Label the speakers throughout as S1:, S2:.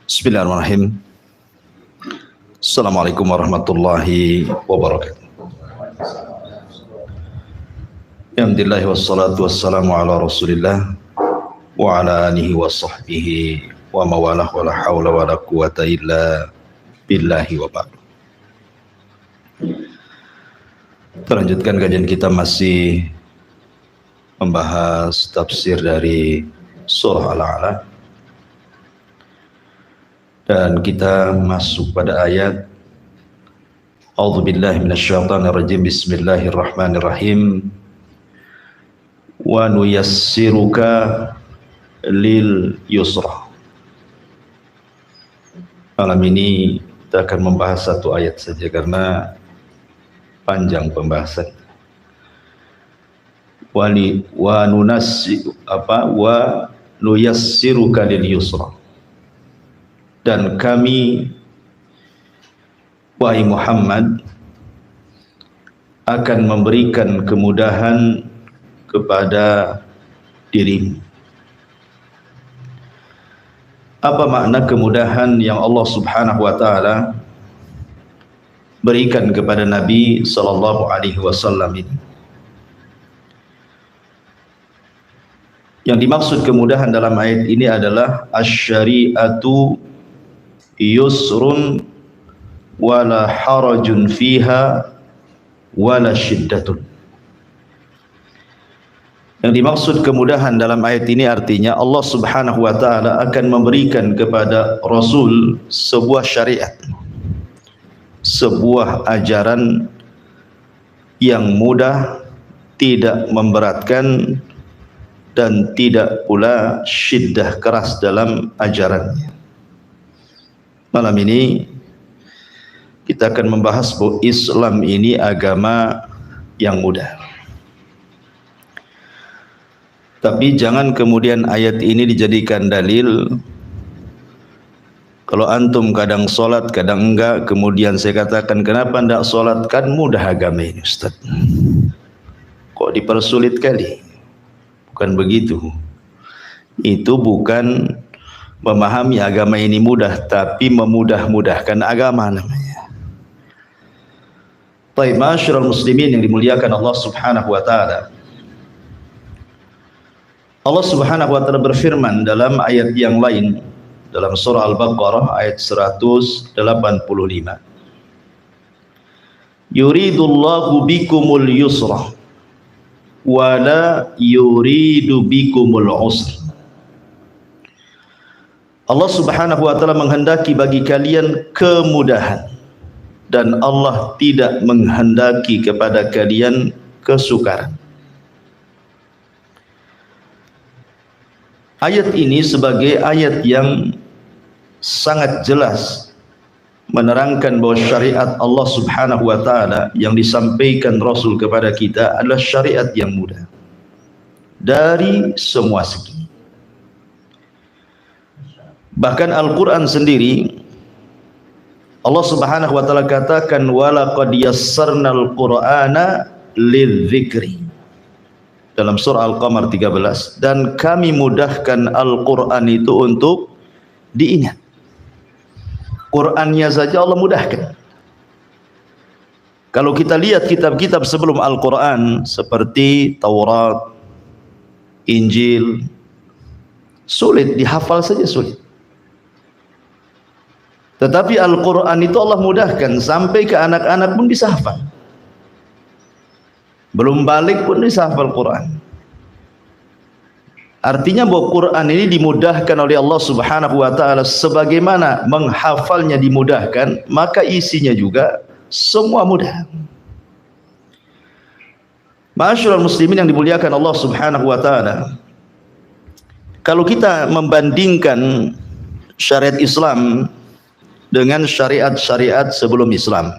S1: Bismillahirrahmanirrahim. Assalamualaikum warahmatullahi wabarakatuh. Alhamdulillah wassalatu wassalamu ala Rasulillah wa ala alihi wa sahbihi wa mawalah wa la hawla wa la quwata illa billahi wa ba'du. Terlanjutkan kajian kita masih membahas tafsir dari surah Al-A'la. Dan kita masuk pada ayat A'udzubillahi minasyaitonirrajim. Bismillahirrahmanirrahim. Wa nuyassiruka lil yusra. Malam ini kita akan membahas satu ayat saja karena panjang pembahasan. Wa nuyassiruka lil yusra. Dan kami, wahai Muhammad, akan memberikan kemudahan kepada dirimu. Apa makna kemudahan yang Allah Subhanahu wa taala berikan kepada Nabi sallallahu alaihi wasallam ini? Yang dimaksud kemudahan dalam ayat ini adalah asy-syari'atu yusrun wala harajun fiha wala syiddatun. Yang dimaksud kemudahan dalam ayat ini artinya Allah Subhanahu wa taala akan memberikan kepada Rasul sebuah syariat, sebuah ajaran yang mudah, tidak memberatkan dan tidak pula syiddah keras dalam ajarannya. Malam ini kita akan membahas bahwa Islam ini agama yang mudah. Tapi jangan kemudian ayat ini dijadikan dalil. Kalau antum kadang sholat, kadang enggak, kemudian saya katakan kenapa enggak sholat, kan mudah agama ini Ustaz. Kok dipersulit kali? Bukan begitu. Itu bukan memahami agama ini mudah, tapi memudah-mudahkan agama namanya. Baik, ma'asyiral muslimin yang dimuliakan Allah Subhanahu wa taala. Allah Subhanahu wa taala berfirman dalam ayat yang lain dalam surah Al-Baqarah ayat 185. Yuridullahu bikumul yusra wa la yuridu bikumul usra. Allah Subhanahu wa taala menghendaki bagi kalian kemudahan dan Allah tidak menghendaki kepada kalian kesukaran. Ayat ini sebagai ayat yang sangat jelas menerangkan bahwa syariat Allah Subhanahu wa taala yang disampaikan Rasul kepada kita adalah syariat yang mudah dari semua segi. Bahkan Al-Quran sendiri Allah Subhanahu wa taala katakan walaqad yassarnal qur'ana lidzikri dalam surah Al-Qamar 13, dan kami mudahkan Al-Quran itu untuk diingat. Qurannya saja Allah mudahkan. Kalau kita lihat kitab-kitab sebelum Al-Quran seperti Taurat, Injil, sulit dihafal saja, sulit. Tetapi Al-Quran itu Allah mudahkan sampai ke anak-anak pun bisa hafal. Belum balik pun bisa hafal Quran. Artinya bahwa Quran ini dimudahkan oleh Allah Subhanahu wa taala. Sebagaimana menghafalnya dimudahkan, maka isinya juga semua mudah. Ma'asyiral muslimin yang dimuliakan Allah Subhanahu wa taala. Kalau kita membandingkan syariat Islam dengan syariat-syariat sebelum Islam,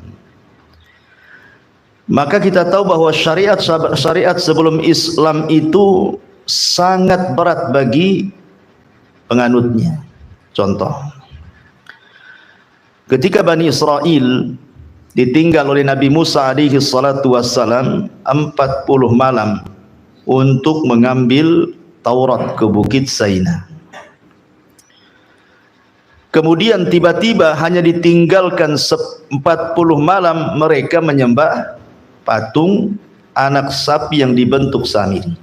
S1: maka kita tahu bahwa syariat sebelum Islam itu sangat berat bagi penganutnya. Contoh, ketika Bani Israel ditinggal oleh Nabi Musa alaihi salatu wassalam 40 malam untuk mengambil Taurat ke Bukit Saina. Kemudian tiba-tiba hanya ditinggalkan 40 malam mereka menyembah patung anak sapi yang dibentuk Samiri.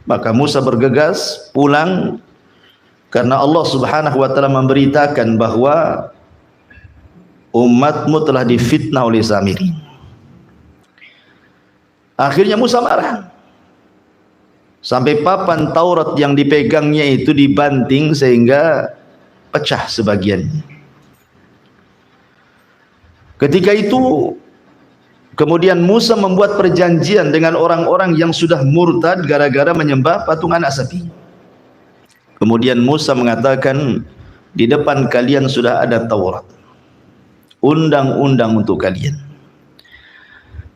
S1: Maka Musa bergegas pulang karena Allah Subhanahu wa taala memberitakan bahwa umatmu telah difitnah oleh Samiri. Akhirnya Musa marah. Sampai papan Taurat yang dipegangnya itu dibanting sehingga pecah sebagiannya. Ketika itu kemudian Musa membuat perjanjian dengan orang-orang yang sudah murtad gara-gara menyembah patung anak sapi. Kemudian Musa mengatakan, di depan kalian sudah ada Taurat, undang-undang untuk kalian.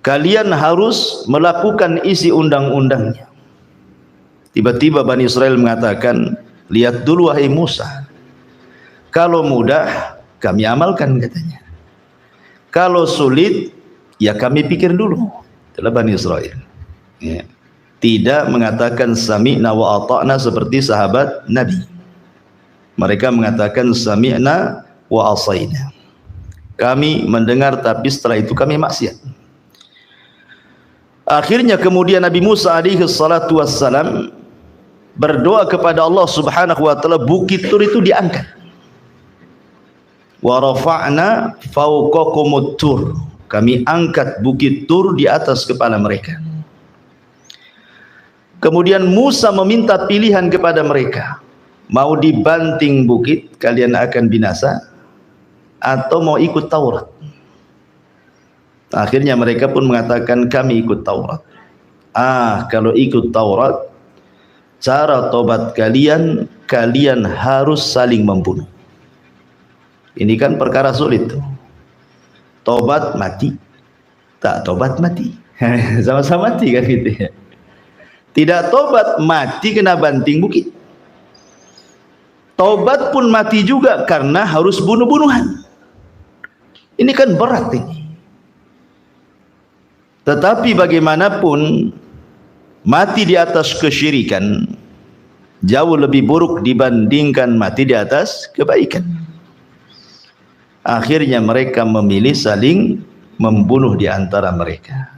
S1: Kalian harus melakukan isi undang-undangnya. Tiba-tiba Bani Israel mengatakan, lihat dulu wahai Musa, kalau mudah kami amalkan katanya, kalau sulit ya kami pikir dulu. Itulah Bani Israel ya. Tidak mengatakan sami'na wa ata'na seperti sahabat Nabi. Mereka mengatakan sami'na wa asaina, kami mendengar tapi setelah itu kami maksiat. Akhirnya kemudian Nabi Musa alaihi salatu wassalam berdoa kepada Allah Subhanahu wa taala, bukit Tur itu diangkat. Wa rafa'na fawqakumut tur, kami angkat bukit Tur di atas kepala mereka. Kemudian Musa meminta pilihan kepada mereka, mau dibanting bukit kalian akan binasa atau mau ikut Taurat. Akhirnya mereka pun mengatakan kami ikut Taurat. Kalau ikut Taurat, cara tobat kalian, kalian harus saling membunuh. Ini kan perkara sulit tuh. Tobat mati, tak tobat mati, sama-sama mati kan gitu ya. Tidak tobat mati kena banting bukit. Tobat pun mati juga karena harus bunuh-bunuhan. Ini kan berat ini. Tetapi bagaimanapun mati di atas kesyirikan jauh lebih buruk dibandingkan mati di atas kebaikan. Akhirnya mereka memilih saling membunuh di antara mereka.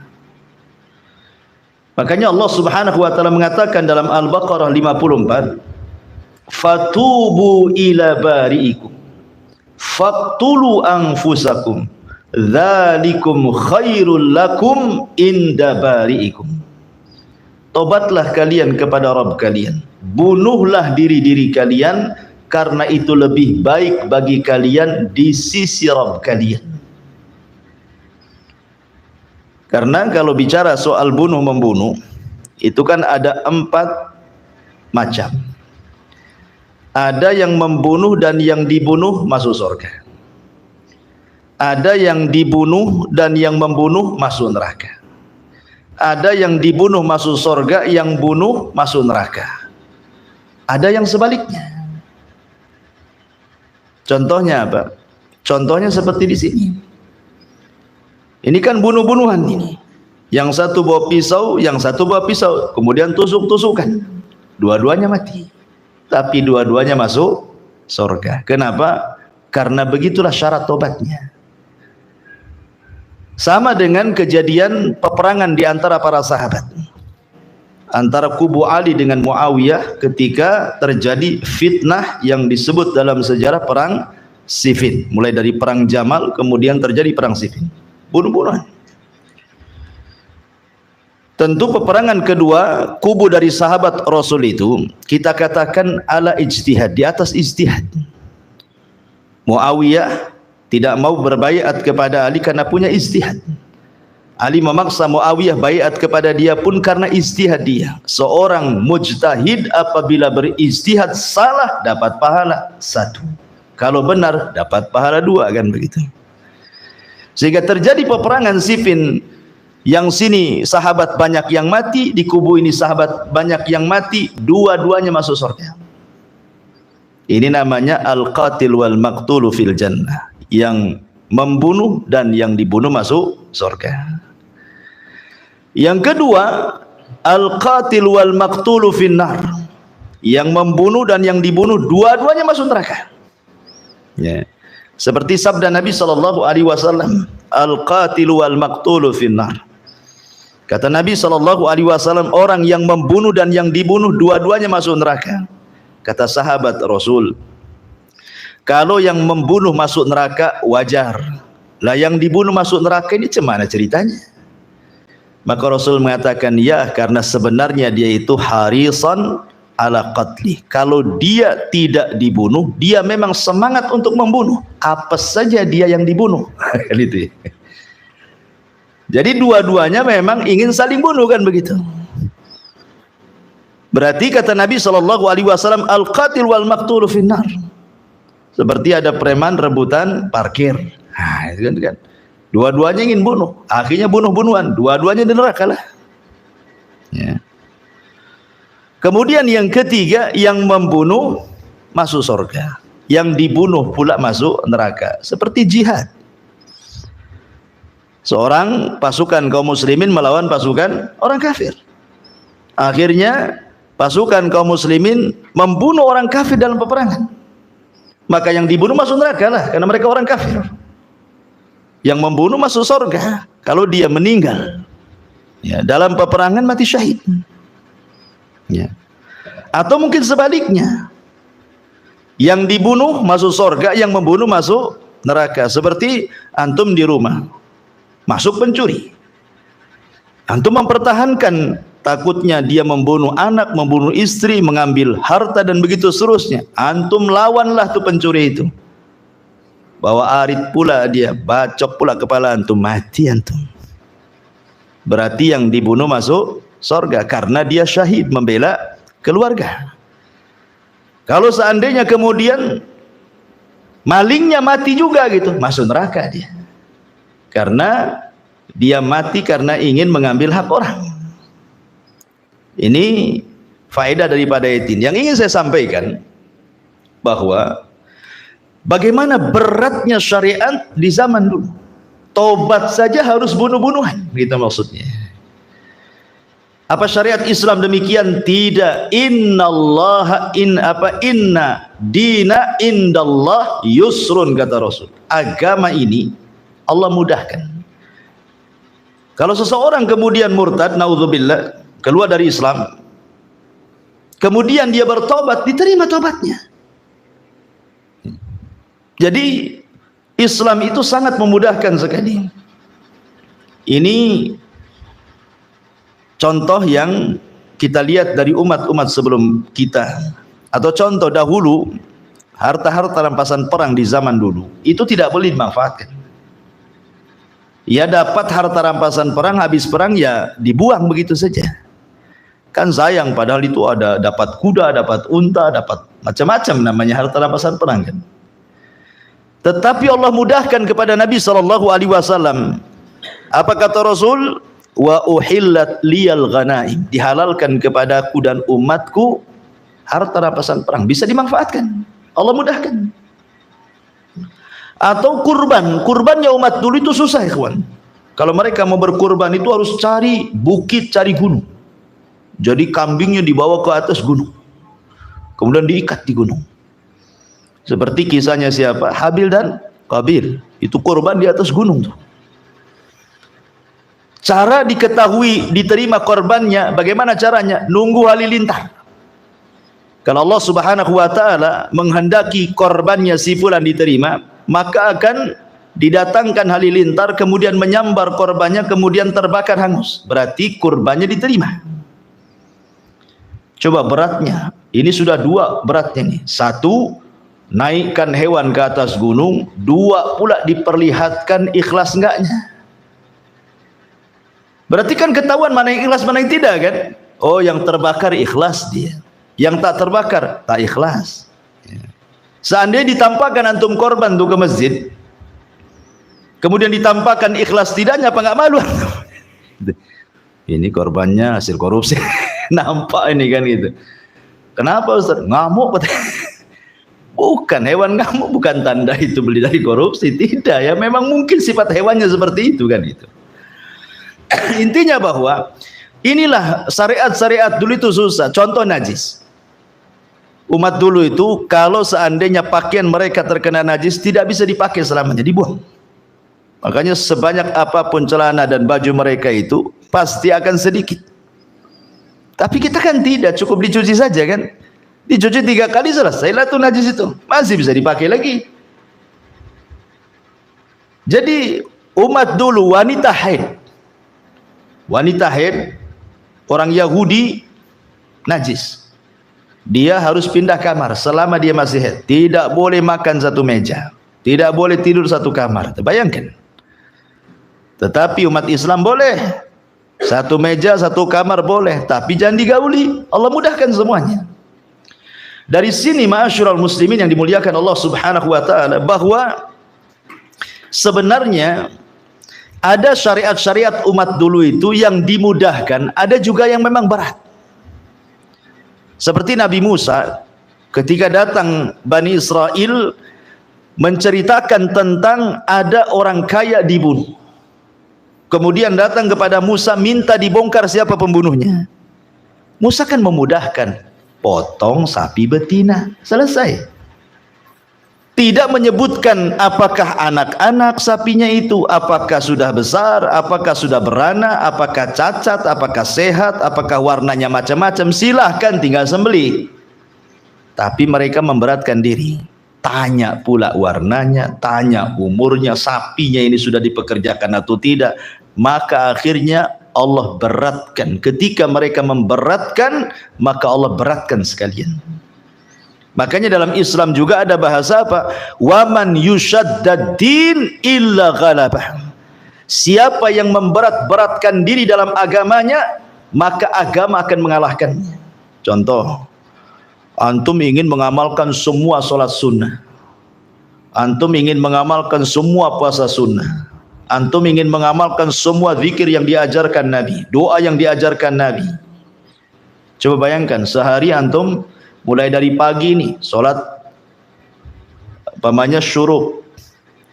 S1: Makanya Allah Subhanahu wa taala mengatakan dalam Al-Baqarah 54, fatubu ila bari'ikum faqtulu anfusakum dzalikum khairul lakum inda bari'ikum. Tobatlah kalian kepada Rabb kalian, bunuhlah diri-diri kalian karena itu lebih baik bagi kalian di sisi Rabb kalian. Karena kalau bicara soal bunuh-membunuh itu kan ada 4 macam. Ada yang membunuh dan yang dibunuh masuk surga. Ada yang dibunuh dan yang membunuh masuk neraka. Ada yang dibunuh masuk surga, yang bunuh masuk neraka. Ada yang sebaliknya. Contohnya apa? Contohnya seperti di sini. Ini kan bunuh-bunuhan ini. Yang satu bawa pisau, yang satu bawa pisau, kemudian tusuk-tusukan. Dua-duanya mati. Tapi dua-duanya masuk surga. Kenapa? Karena begitulah syarat tobatnya. Sama dengan kejadian peperangan di antara para sahabat. Antara kubu Ali dengan Muawiyah ketika terjadi fitnah yang disebut dalam sejarah perang Siffin. Mulai dari perang Jamal kemudian terjadi perang Siffin. Bunuh-bunuhan. Tentu peperangan kedua kubu dari sahabat Rasul itu kita katakan ala ijtihad, di atas ijtihad. Muawiyah tidak mau berbaiat kepada Ali karena punya ijtihad. Ali memaksa Muawiyah baiat kepada dia pun karena ijtihad dia. Seorang mujtahid apabila berijtihad salah dapat pahala 1. Kalau benar dapat pahala 2, kan begitu. Sehingga terjadi peperangan Siffin, yang sini sahabat banyak yang mati, di kubu ini sahabat banyak yang mati, dua-duanya masuk surga. Ini namanya al-qatil wal maqtulu fil jannah. Yang membunuh dan yang dibunuh masuk surga. Yang kedua, al-qatil wal maqtulu fin nar. Yang membunuh dan yang dibunuh dua-duanya masuk neraka. Ya. Seperti sabda Nabi sallallahu alaihi wasallam, al-qatilu wal maqtulu finnar. Kata Nabi sallallahu alaihi wasallam, orang yang membunuh dan yang dibunuh dua-duanya masuk neraka. Kata sahabat Rasul, kalau yang membunuh masuk neraka wajar, lah yang dibunuh masuk neraka ini cemana ceritanya? Maka Rasul mengatakan, ya, karena sebenarnya dia itu harisan ala qatli. Kalau dia tidak dibunuh, dia memang semangat untuk membunuh. Apa saja dia yang dibunuh. Gitu. Jadi dua-duanya memang ingin saling bunuh, kan begitu. Berarti kata Nabi SAW, al-qatil wal maqtulu finnar. Seperti ada preman rebutan parkir. Nah, itu kan. Dua-duanya ingin bunuh. Akhirnya bunuh-bunuhan. Dua-duanya di neraka lah. Ya. Kemudian yang ketiga, yang membunuh masuk surga, yang dibunuh pula masuk neraka. Seperti jihad. Seorang pasukan kaum muslimin melawan pasukan orang kafir. Akhirnya pasukan kaum muslimin membunuh orang kafir dalam peperangan. Maka yang dibunuh masuk neraka lah, karena mereka orang kafir. Yang membunuh masuk surga kalau dia meninggal, ya, dalam peperangan mati syahid. Ya. Atau mungkin sebaliknya, yang dibunuh masuk surga, yang membunuh masuk neraka. Seperti antum di rumah, masuk pencuri, antum mempertahankan, takutnya dia membunuh anak, membunuh istri, mengambil harta dan begitu seterusnya. Antum lawanlah tuh pencuri itu, bawa arit pula dia, bacok pula kepala antum, mati antum. Berarti yang dibunuh masuk surga karena dia syahid membela keluarga. Kalau seandainya kemudian malingnya mati juga gitu, masuk neraka dia, karena dia mati karena ingin mengambil hak orang. Ini faedah daripada ayat ini. Yang ingin saya sampaikan bahwa bagaimana beratnya syariat di zaman dulu. Tobat saja harus bunuh-bunuhan, gitu maksudnya. Apa syariat Islam demikian? Tidak. Inna dina indallah yusrun, kata Rasul. Agama ini Allah mudahkan. Kalau seseorang kemudian murtad, naudzubillah, keluar dari Islam, kemudian dia bertobat, diterima tobatnya. Jadi Islam itu sangat memudahkan sekali. Ini contoh yang kita lihat dari umat-umat sebelum kita, atau contoh dahulu, harta-harta rampasan perang di zaman dulu itu tidak boleh dimanfaatkan. Ya, dapat harta rampasan perang, habis perang ya dibuang begitu saja. Kan sayang, padahal itu ada dapat kuda, dapat unta, dapat macam-macam namanya harta rampasan perang kan. Tetapi Allah mudahkan kepada Nabi SAW. Apa kata Rasul? Wa uhillat liyal ghanaim, dihalalkan kepadaku dan umatku harta rampasan perang, bisa dimanfaatkan, Allah mudahkan. Atau kurbannya umat dulu itu susah, ikhwan. Kalau mereka mau berkurban itu harus cari bukit, cari gunung. Jadi kambingnya dibawa ke atas gunung, kemudian diikat di gunung. Seperti kisahnya siapa? Habil dan Qabil. Itu kurban di atas gunung tuh. Cara diketahui diterima korbannya bagaimana caranya? Nunggu halilintar. Kalau Allah Subhanahu wa taala menghendaki korbannya si fulan diterima, maka akan didatangkan halilintar, kemudian menyambar korbannya, kemudian terbakar hangus. Berarti korbannya diterima. Coba beratnya. Ini sudah dua beratnya nih. Satu, naikkan hewan ke atas gunung. Dua pula diperlihatkan ikhlas enggaknya. Berarti kan ketahuan mana yang ikhlas, mana yang tidak kan? Oh, yang terbakar ikhlas dia, yang tak terbakar tak ikhlas. Seandainya ditampakkan antum korban tuh ke masjid, kemudian ditampakkan ikhlas tidaknya, apa nggak malu? Ini korbannya hasil korupsi. Nampak ini kan gitu. Kenapa Ustaz? Ngamuk. Bukan, hewan ngamuk bukan tanda itu beli dari korupsi, tidak ya, memang mungkin sifat hewannya seperti itu kan itu. Intinya bahwa inilah syariat-syariat dulu itu susah. Contoh najis. Umat dulu itu kalau seandainya pakaian mereka terkena najis tidak bisa dipakai selamanya, dibuang. Makanya sebanyak apapun celana dan baju mereka itu pasti akan sedikit. Tapi kita kan tidak, cukup dicuci saja kan. Dicuci 3 kali selesailah tuh najis itu, masih bisa dipakai lagi. Jadi umat dulu wanita haid orang Yahudi najis, dia harus pindah kamar selama dia masih haid, tidak boleh makan satu meja, tidak boleh tidur satu kamar. Bayangkan. Tetapi umat Islam boleh, satu meja satu kamar boleh, tapi jangan digauli. Allah mudahkan semuanya. Dari sini ma'asyiral muslimin yang dimuliakan Allah Subhanahu wa taala, bahwa sebenarnya ada syariat-syariat umat dulu itu yang dimudahkan, ada juga yang memang berat. Seperti Nabi Musa ketika datang Bani Israel menceritakan tentang ada orang kaya dibunuh. Kemudian datang kepada Musa minta dibongkar siapa pembunuhnya. Musa kan memudahkan, potong sapi betina, selesai. Tidak menyebutkan apakah anak-anak sapinya itu, apakah sudah besar, apakah sudah beranak, apakah cacat, apakah sehat, apakah warnanya macam-macam, silahkan tinggal sembelih. Tapi mereka memberatkan diri, tanya pula warnanya, tanya umurnya, sapinya ini sudah dipekerjakan atau tidak. Maka akhirnya Allah beratkan. Ketika mereka memberatkan, maka Allah beratkan sekalian. Makanya dalam Islam juga ada bahasa apa? Waman yushaddad-din illa ghalabah. Siapa yang memberat-beratkan diri dalam agamanya, maka agama akan mengalahkannya. Contoh, antum ingin mengamalkan semua sholat sunnah, antum ingin mengamalkan semua puasa sunnah, antum ingin mengamalkan semua zikir yang diajarkan Nabi, doa yang diajarkan Nabi. Coba bayangkan, sehari antum mulai dari pagi nih sholat umpamanya syuruk,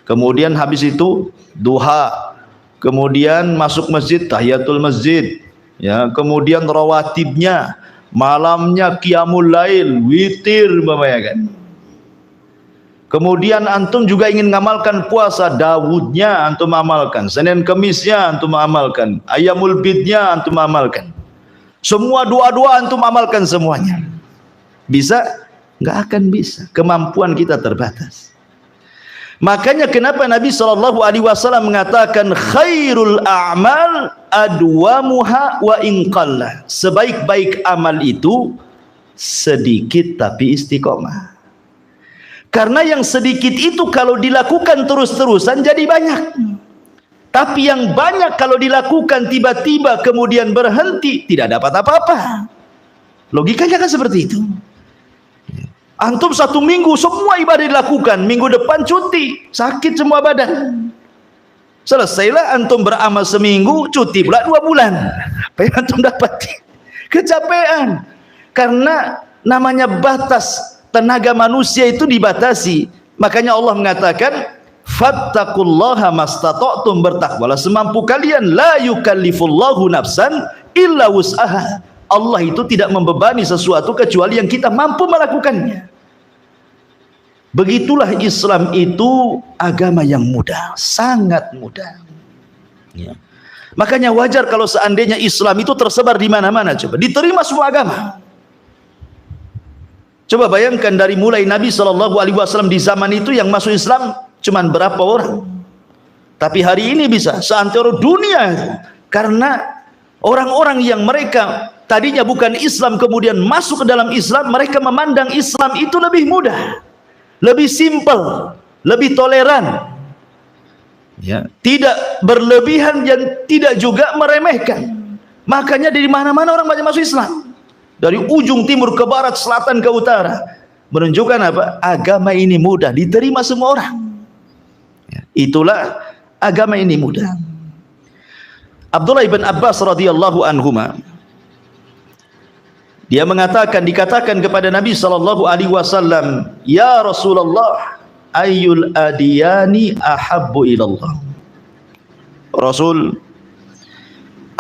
S1: kemudian habis itu duha, kemudian masuk masjid tahiyatul masjid, ya, kemudian rawatibnya, malamnya qiyamul lail, witir umpamanya kan. Kemudian antum juga ingin mengamalkan puasa, Dawudnya antum amalkan, Senin Kemisnya antum amalkan, Ayyamul Bidnya antum amalkan, semua doa-doa antum amalkan semuanya. Bisa? Nggak akan bisa. Kemampuan kita terbatas. Makanya kenapa Nabi SAW mengatakan khairul a'mal adwamuha wa inqallah. Sebaik-baik amal itu sedikit tapi istiqomah. Karena yang sedikit itu kalau dilakukan terus-terusan jadi banyak. Tapi yang banyak kalau dilakukan tiba-tiba kemudian berhenti, tidak dapat apa-apa. Logikanya kan seperti itu. Antum 1 minggu semua ibadah dilakukan, minggu depan cuti, sakit semua badan. Selesailah antum beramal seminggu, cuti pula 2 bulan. Apa yang antum dapat? Kecapean. Karena namanya batas tenaga manusia itu dibatasi. Makanya Allah mengatakan fattaqullaha mastata'tum, bertakwalah semampu kalian, la yukallifullahu nafsan illa wus'aha. Allah itu tidak membebani sesuatu kecuali yang kita mampu melakukannya. Begitulah Islam itu agama yang mudah, sangat mudah. Ya. Makanya wajar kalau seandainya Islam itu tersebar di mana-mana, coba diterima semua agama. Coba bayangkan dari mulai Nabi SAW di zaman itu yang masuk Islam cuman berapa orang. Tapi hari ini bisa seantero dunia. Karena orang-orang yang mereka tadinya bukan Islam kemudian masuk ke dalam Islam, mereka memandang Islam itu lebih mudah, lebih simpel, lebih toleran. Ya, tidak berlebihan dan tidak juga meremehkan. Makanya dari mana-mana orang banyak masuk Islam. Dari ujung timur ke barat, selatan ke utara, menunjukkan apa? Agama ini mudah diterima semua orang. Ya, itulah agama ini mudah. Abdullah ibn Abbas radhiyallahu anhuma, dia mengatakan, dikatakan kepada Nabi SAW, ya Rasulullah, ayyul adiyani ahabbu ilallah. Rasul,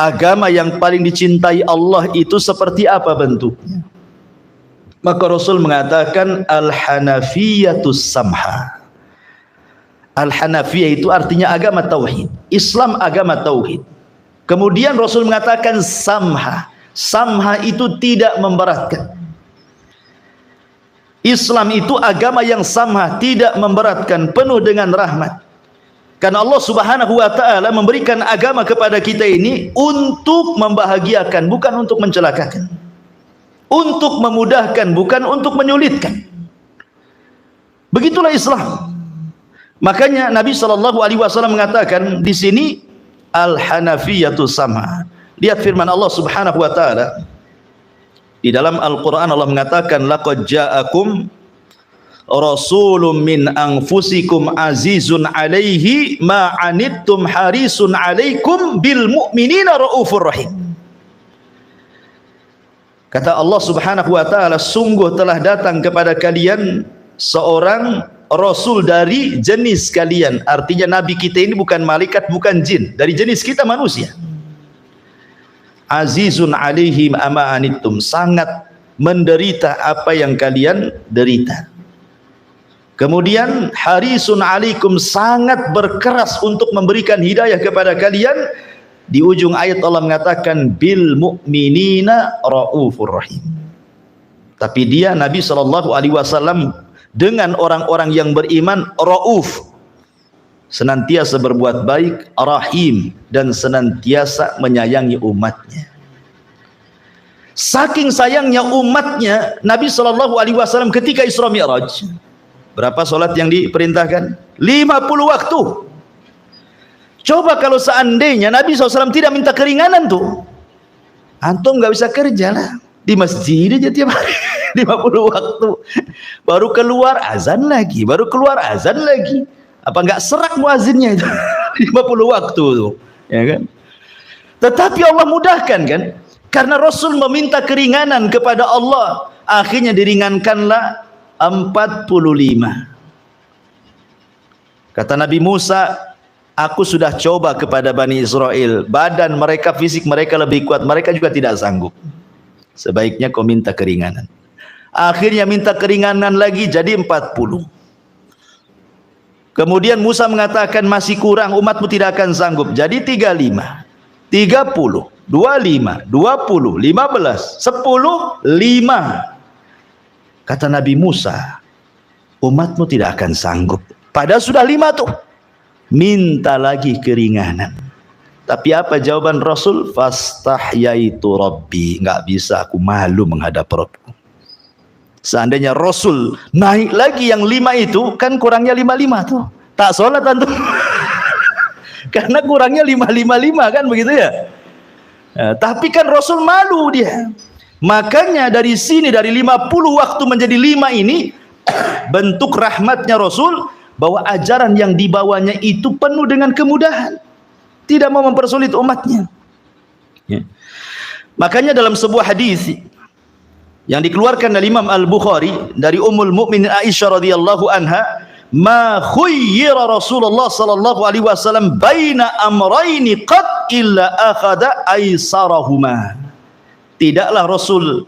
S1: agama yang paling dicintai Allah itu seperti apa bentuknya? Maka Rasul mengatakan al-hanafiyatus samha. Al-Hanafiyah itu artinya agama tauhid. Islam agama tauhid. Kemudian Rasul mengatakan samha. Samha itu tidak memberatkan. Islam itu agama yang samha, tidak memberatkan, penuh dengan rahmat. Karena Allah Subhanahu wa taala memberikan agama kepada kita ini untuk membahagiakan, bukan untuk mencelakakan. Untuk memudahkan, bukan untuk menyulitkan. Begitulah Islam. Makanya Nabi SAW mengatakan di sini al-hanafiyatu sama. Lihat firman Allah Subhanahu wa taala di dalam Al-Qur'an. Allah mengatakan laqad ja'akum rasulun min anfusikum azizun alaihi ma anittum harisun alaikum bil mu'minina raufur rahim. Kata Allah Subhanahu wa taala, sungguh telah datang kepada kalian seorang rasul dari jenis kalian. Artinya nabi kita ini bukan malaikat, bukan jin, dari jenis kita manusia. Azizun alaihim ama anittum, sangat menderita apa yang kalian derita. Kemudian harisun alaikum, sangat berkeras untuk memberikan hidayah kepada kalian. Di ujung ayat Allah mengatakan bil mu'minina raufur rahim. Tapi dia Nabi SAW dengan orang-orang yang beriman rauf, senantiasa berbuat baik, rahim, dan senantiasa menyayangi umatnya. Saking sayangnya umatnya, Nabi SAW ketika Isra Mi'raj, berapa solat yang diperintahkan? 50 waktu. Coba kalau seandainya Nabi SAW tidak minta keringanan tuh, antum nggak bisa kerja lah di masjid aja tiap hari 50 waktu. Baru keluar azan lagi, baru keluar azan lagi. Apa nggak serak muazinnya itu 50 waktu tuh, ya kan? Tetapi Allah mudahkan kan? Karena Rasul meminta keringanan kepada Allah, akhirnya diringankanlah 45. Kata Nabi Musa, aku sudah coba kepada Bani Israel, badan mereka, fisik mereka lebih kuat, mereka juga tidak sanggup. Sebaiknya kau minta keringanan. Akhirnya minta keringanan lagi jadi 40. Kemudian Musa mengatakan masih kurang, umatmu tidak akan sanggup, jadi 35, 30, 25, 20, 15, 10, 5. Kata Nabi Musa, umatmu tidak akan sanggup. Padahal sudah 5 tuh. Minta lagi keringanan. Tapi apa jawaban Rasul? Fastahyaitu Rabbi, nggak bisa, aku malu menghadap Rabbku. Seandainya Rasul naik lagi yang 5 itu, kan kurangnya 55 tuh, tak sholat antum. Karena kurangnya 555 kan begitu ya. Nah, tapi kan Rasul malu dia. Makanya dari sini, dari 50 waktu menjadi 5 ini bentuk rahmatnya Rasul, bahwa ajaran yang dibawanya itu penuh dengan kemudahan, tidak mau mempersulit umatnya. Ya. Makanya dalam sebuah hadis yang dikeluarkan dari Imam Al-Bukhari dari Ummul Mukminin Aisyah radhiyallahu anha, ma khuyyira Rasulullah sallallahu alaihi wasallam baina amrayni qad illa akhadha aisarahuma. Tidaklah Rasul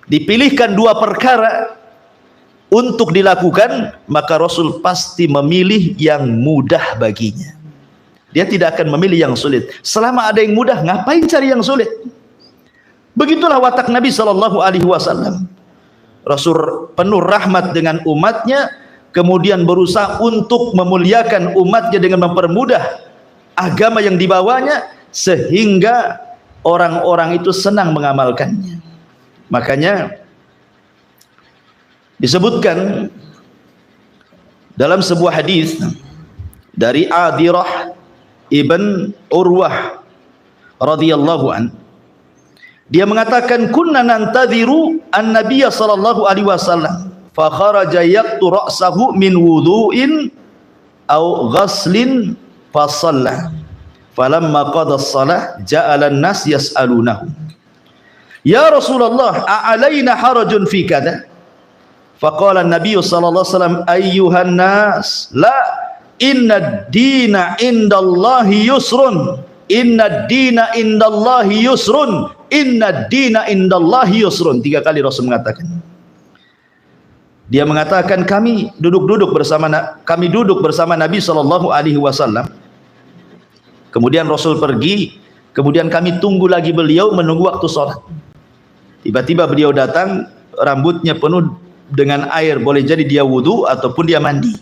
S1: dipilihkan dua perkara untuk dilakukan, maka Rasul pasti memilih yang mudah baginya. Dia tidak akan memilih yang sulit. Selama ada yang mudah, ngapain cari yang sulit? Begitulah watak Nabi SAW. Rasul penuh rahmat dengan umatnya, kemudian berusaha untuk memuliakan umatnya dengan mempermudah agama yang dibawanya, sehingga orang-orang itu senang mengamalkannya. Makanya disebutkan dalam sebuah hadis dari Adirah ibn Urwah radhiyallahu an, dia mengatakan kunna nantadhiru an-nabiy sallallahu alaihi wasallam fa kharaja yaqtu ra'sahu min wudu'in aw ghaslin fa shalla falamma qada as-salah ja'ala an-nas yas'alunahu ya Rasulullah a'alaina harajun fi kadza. Faqala Nabi sallallahu alaihi wasallam ayyuhan nas la inna ad-dina indallahi yusrun, inna ad-dina indallahi yusrun, inna ad-dina indallahi yusrun. 3 kali Rasul mengatakan. Dia mengatakan kami duduk bersama Nabi sallallahu alaihi wasallam. Kemudian Rasul pergi, kemudian kami tunggu lagi beliau menunggu waktu sholat. Tiba-tiba beliau datang, rambutnya penuh dengan air, boleh jadi dia wudu ataupun dia mandi.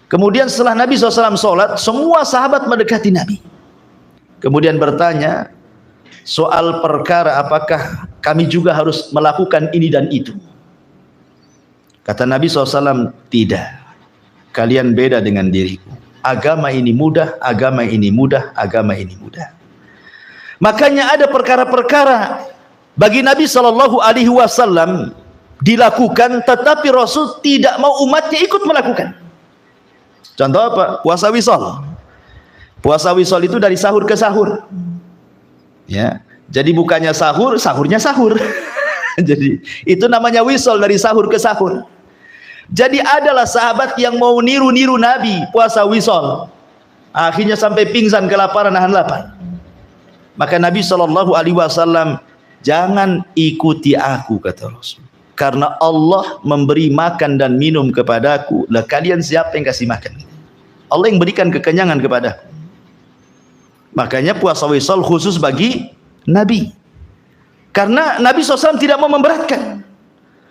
S1: Kemudian setelah Nabi SAW sholat, semua sahabat mendekati Nabi. Kemudian bertanya soal perkara apakah kami juga harus melakukan ini dan itu. Kata Nabi SAW, tidak. Kalian beda dengan diriku. Agama ini mudah, agama ini mudah, agama ini mudah. Makanya ada perkara-perkara bagi Nabi SAW dilakukan, tetapi Rasul tidak mau umatnya ikut melakukan. Contoh apa? Puasa wisol. Puasa wisol itu dari sahur ke sahur. Ya, jadi bukannya sahur, sahurnya sahur. Jadi itu namanya wisol, dari sahur ke sahur. Jadi adalah sahabat yang mau niru-niru Nabi puasa wisol. Akhirnya sampai pingsan kelaparan, nahan lapar. Maka Nabi SAW, jangan ikuti aku, kata Rasul. Karena Allah memberi makan dan minum kepadaku. Lah kalian siapa yang kasih makan? Allah yang berikan kekenyangan kepadaku. Makanya puasa wisol khusus bagi Nabi. Karena Nabi SAW tidak mau memberatkan.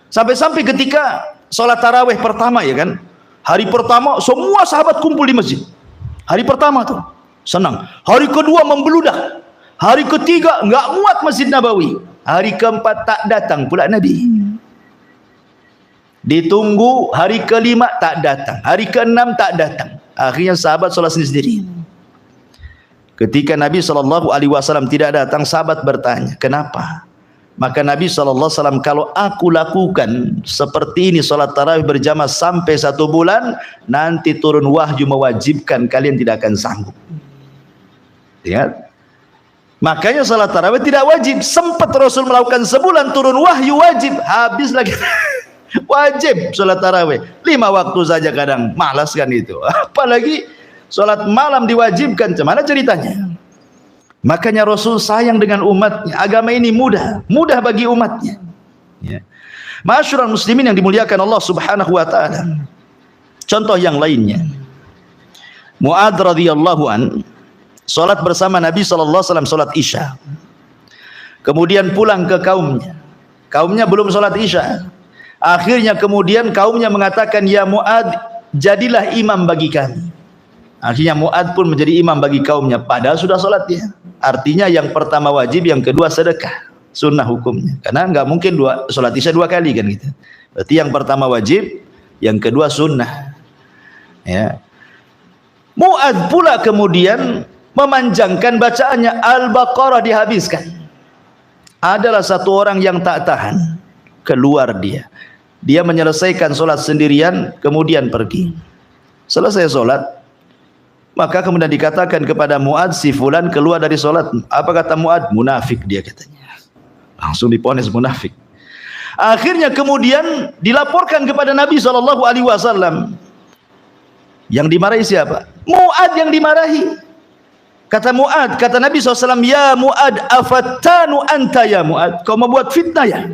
S1: Sampai-sampai ketika sholat tarawih pertama, ya kan, hari pertama semua sahabat kumpul di masjid. Hari pertama tuh senang. Hari kedua membeludak. Hari ketiga nggak muat Masjid Nabawi. Hari keempat tak datang pula Nabi. Ditunggu hari kelima tak datang. Hari keenam tak datang. Akhirnya sahabat sholat sendiri. Ketika Nabi SAW tidak datang, sahabat bertanya, kenapa? Maka Nabi SAW, kalau aku lakukan seperti ini, sholat tarawih berjamaah sampai 1 bulan, nanti turun wahyu mewajibkan, kalian tidak akan sanggup. Lihat. Makanya sholat tarawih tidak wajib. Sempat Rasul melakukan sebulan, turun wahyu wajib, habis lagi. Wajib sholat tarawih 5 waktu saja, kadang malas kan itu, apalagi sholat malam diwajibkan. Gimana ceritanya? Makanya Rasul sayang dengan umatnya. Agama ini mudah bagi umatnya, ya. Ma'asyiral muslimin yang dimuliakan Allah Subhanahu wa taala. Contoh yang lainnya, Mu'adz radhiyallahu an salat bersama Nabi sallallahu alaihi wasallam, salat Isya. Kemudian pulang ke kaumnya. Kaumnya belum salat Isya. Akhirnya kemudian kaumnya mengatakan, ya Mu'adz, jadilah imam bagi kami. Akhirnya Mu'adz pun menjadi imam bagi kaumnya, padahal sudah sholat dia. Artinya yang pertama wajib, yang kedua sedekah, sunnah hukumnya. Karena nggak mungkin sholat Isya 2 kali kan gitu. Berarti yang pertama wajib, yang kedua sunnah. Ya. Mu'adz pula kemudian memanjangkan bacaannya, Al-Baqarah dihabiskan. Adalah satu orang yang tak tahan, keluar dia menyelesaikan sholat sendirian, kemudian pergi. Selesai sholat, maka kemudian dikatakan kepada Mu'adz, si fulan keluar dari sholat. Apa kata Mu'adz? Munafik dia, katanya. Langsung diponis munafik. Akhirnya kemudian dilaporkan kepada Nabi SAW. Yang dimarahi siapa? Mu'adz yang dimarahi. Kata Mu'adz, kata Nabi SAW, ya Mu'adz, afattanu anta ya Mu'adz, kau membuat fitnah ya?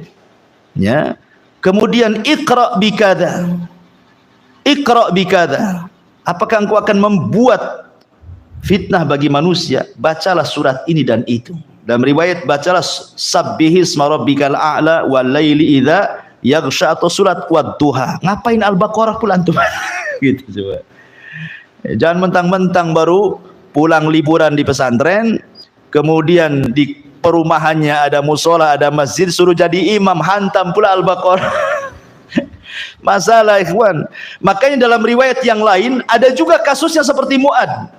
S1: Ya. Kemudian iqra bikada. Iqra bikada. Apakah engkau akan membuat fitnah bagi manusia? Bacalah surat ini dan itu. Dalam riwayat, bacalah sabbihisma rabbikal a'la wal laili idza yaghsha, atau surat wadduha. Ngapain Al-Baqarah pula antum? Gitu coba. Jangan mentang-mentang baru pulang liburan di pesantren, kemudian di perumahannya ada musola, ada masjid, suruh jadi imam, hantam pula Al-Baqarah. Masalah ikhwan. Makanya dalam riwayat yang lain ada juga kasusnya seperti Mu'adz.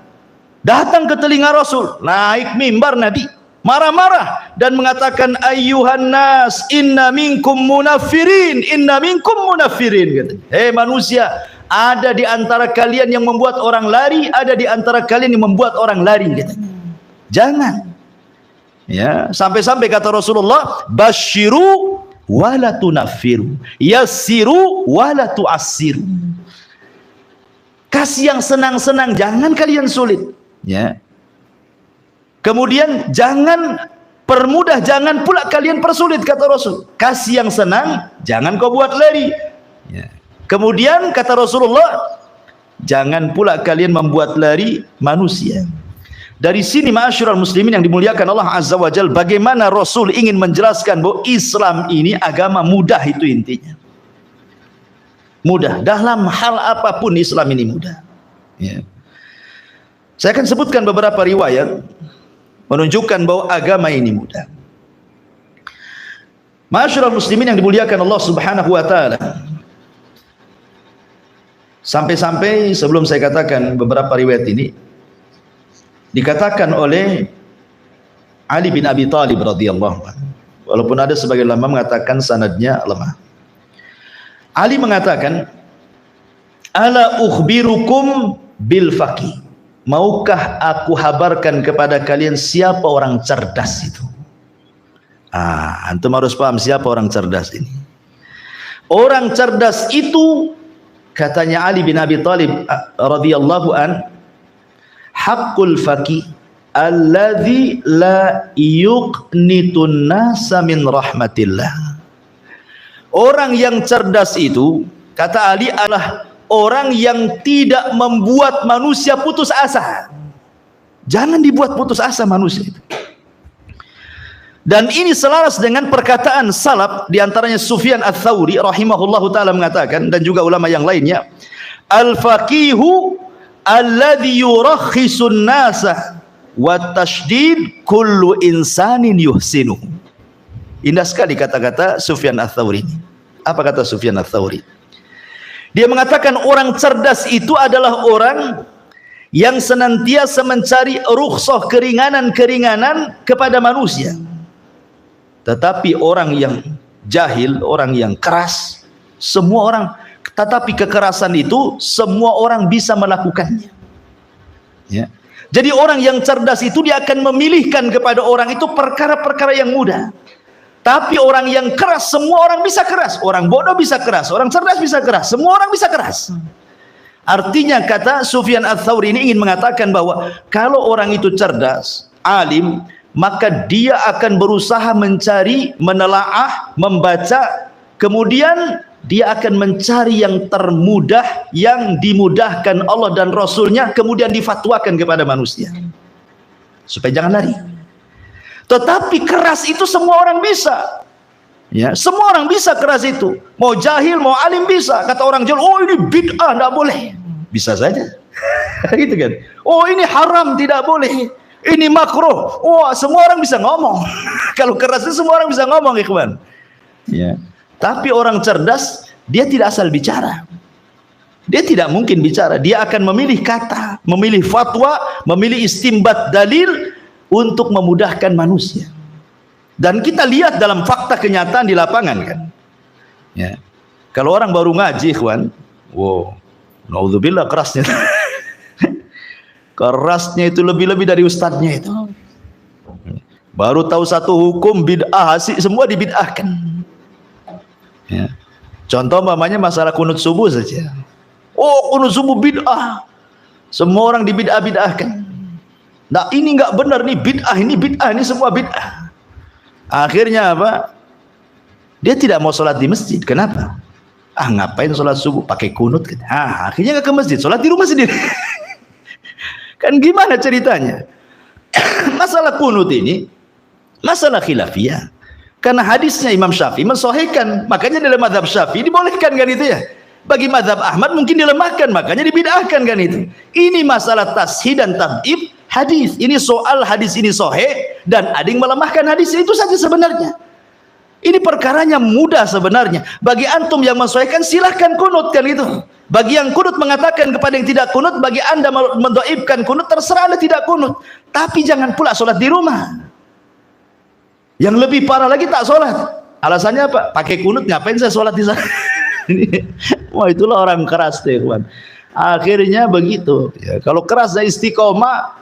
S1: Datang ke telinga Rasul, naik mimbar Nabi, marah-marah dan mengatakan, ayyuhan nas, inna minkum munaffirin, inna minkum munaffirin. Hei manusia, ada di antara kalian yang membuat orang lari, ada di antara kalian yang membuat orang lari. Jangan. Ya, sampai-sampai kata Rasulullah, basyiru wala tunaffiru, yassiru wala tu'assiru. Kasih yang senang-senang, jangan kalian sulit. Ya. Kemudian jangan Permudah, jangan pula kalian persulit, kata Rasul. Kasih yang senang, jangan kau buat lari. Ya. Kemudian kata Rasulullah, jangan pula kalian membuat lari manusia. Dari sini ma'asyiral muslimin yang dimuliakan Allah Azza wa Jalla, bagaimana Rasul ingin menjelaskan bahwa Islam ini agama mudah, itu intinya. Mudah, dalam hal apapun Islam ini mudah. Ya. Saya akan sebutkan beberapa riwayat menunjukkan bahwa agama ini mudah. Ma'asyiral muslimin yang dimuliakan Allah Subhanahu wa taala. Sampai-sampai sebelum saya katakan beberapa riwayat ini, dikatakan oleh Ali bin Abi Thalib radhiyallahu anhu, walaupun ada sebagian ulama mengatakan sanadnya lemah. Ali mengatakan, ala ukhbirukum bil faqih, maukah aku habarkan kepada kalian siapa orang cerdas itu? Antum harus paham siapa orang cerdas ini. Orang cerdas itu, katanya Ali bin Abi Thalib radhiyallahu an, haqqul faqih alladzi la yuqnitun nasa min rahmatillah. Orang yang cerdas itu, kata Ali, adalah orang yang tidak membuat manusia putus asa. Jangan dibuat putus asa manusia itu. Dan ini selaras dengan perkataan salaf, diantaranya Sufyan Ats-Tsauri rahimahullahu taala mengatakan, dan juga ulama yang lainnya, al-faqihu alladhi yurakhisun nasa wa tashdid kullu insanin yuhsinu. Indah sekali kata-kata Sufyan Ats-Tsauri. Apa kata Sufyan Ats-Tsauri? Dia mengatakan orang cerdas itu adalah orang yang senantiasa mencari rukhsah, keringanan-keringanan kepada manusia. Tetapi orang yang jahil, orang yang keras, semua orang, tetapi kekerasan itu semua orang bisa melakukannya. Ya. Jadi orang yang cerdas itu dia akan memilihkan kepada orang itu perkara-perkara yang mudah. Tapi orang yang keras, semua orang bisa keras. Orang bodoh bisa keras, orang cerdas bisa keras, semua orang bisa keras. Artinya kata Sufyan Ats-Tsauri ini ingin mengatakan bahwa kalau orang itu cerdas, alim, maka dia akan berusaha mencari, menelaah, membaca, kemudian dia akan mencari yang termudah, yang dimudahkan Allah dan Rasulnya, kemudian difatwakan kepada manusia supaya jangan lari. Tetapi keras itu semua orang bisa. Ya, semua orang bisa keras itu. Mau jahil, mau alim bisa. Kata orang jahil, oh ini bid'ah, tidak boleh. Bisa saja. Gitu kan. Oh ini haram, tidak boleh. Ini makruh. Oh semua orang bisa ngomong. Kalau keras itu semua orang bisa ngomong, ikhwan. Ya. Tapi orang cerdas, dia tidak asal bicara. Dia tidak mungkin bicara. Dia akan memilih kata, memilih fatwa, memilih istimbat dalil untuk memudahkan manusia. Dan kita lihat dalam fakta kenyataan di lapangan kan. Ya. Kalau orang baru ngaji, ikhwan, wow, naudzubillah kerasnya. Kerasnya itu lebih-lebih dari ustadznya itu. Baru tahu satu hukum bid'ah, semua dibid'ahkan. Ya. Contoh mamanya masalah kunut subuh saja. Oh, kunut subuh bid'ah. Semua orang dibid'ah-bid'ahkan. Nah, ini enggak benar nih, bid'ah, ini semua bid'ah. Akhirnya apa? Dia tidak mau sholat di masjid. Kenapa? Ngapain sholat subuh pakai kunut? Akhirnya enggak ke masjid, sholat di rumah sendiri. Kan gimana ceritanya? Masalah kunut ini masalah khilafiyah. Karena hadisnya Imam Syafi'i mensahihkan, makanya dalam mazhab Syafi'i dibolehkan kan itu ya. Bagi mazhab Ahmad mungkin dilemahkan, makanya dibid'ahkan kan itu. Ini masalah tashih dan tad'if hadis. Ini soal hadis ini sahih dan ada yang melemahkan hadis, itu saja sebenarnya. Ini perkaranya mudah sebenarnya. Bagi antum yang mensahihkan silahkan kunut kan itu. Bagi yang kunut mengatakan kepada yang tidak kunut, bagi anda mendhaifkan kunut, terserah anda tidak kunut. Tapi jangan pula sholat di rumah. Yang lebih parah lagi tak sholat. Alasannya apa? Pakai kunut, ngapain saya sholat di sana? Wah, itulah orang keras deh, kawan. Akhirnya begitu. Ya, kalau keras dan istiqomah,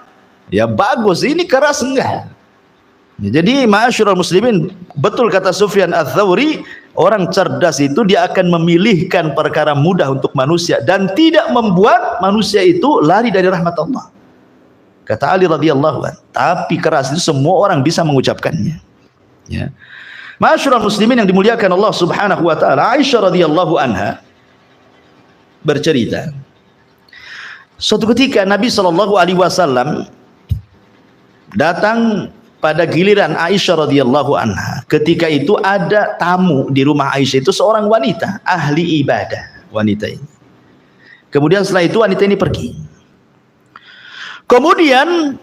S1: ya bagus. Ini keras enggak. Ya, jadi ma'asyiral muslimin, betul kata Sufyan Ats-Tsauri, orang cerdas itu dia akan memilihkan perkara mudah untuk manusia dan tidak membuat manusia itu lari dari rahmat Allah. Kata Ali radhiyallahu anhu, tapi keras itu semua orang bisa mengucapkannya. Ya. Ma'asyiral muslimin yang dimuliakan Allah Subhanahu wa taala, Aisyah radhiyallahu anha bercerita, suatu ketika Nabi sallallahu alaihi wasallam datang pada giliran Aisyah radhiyallahu anha. Ketika itu ada tamu di rumah Aisyah, itu seorang wanita ahli ibadah, wanita ini. Kemudian setelah itu wanita ini pergi. Kemudian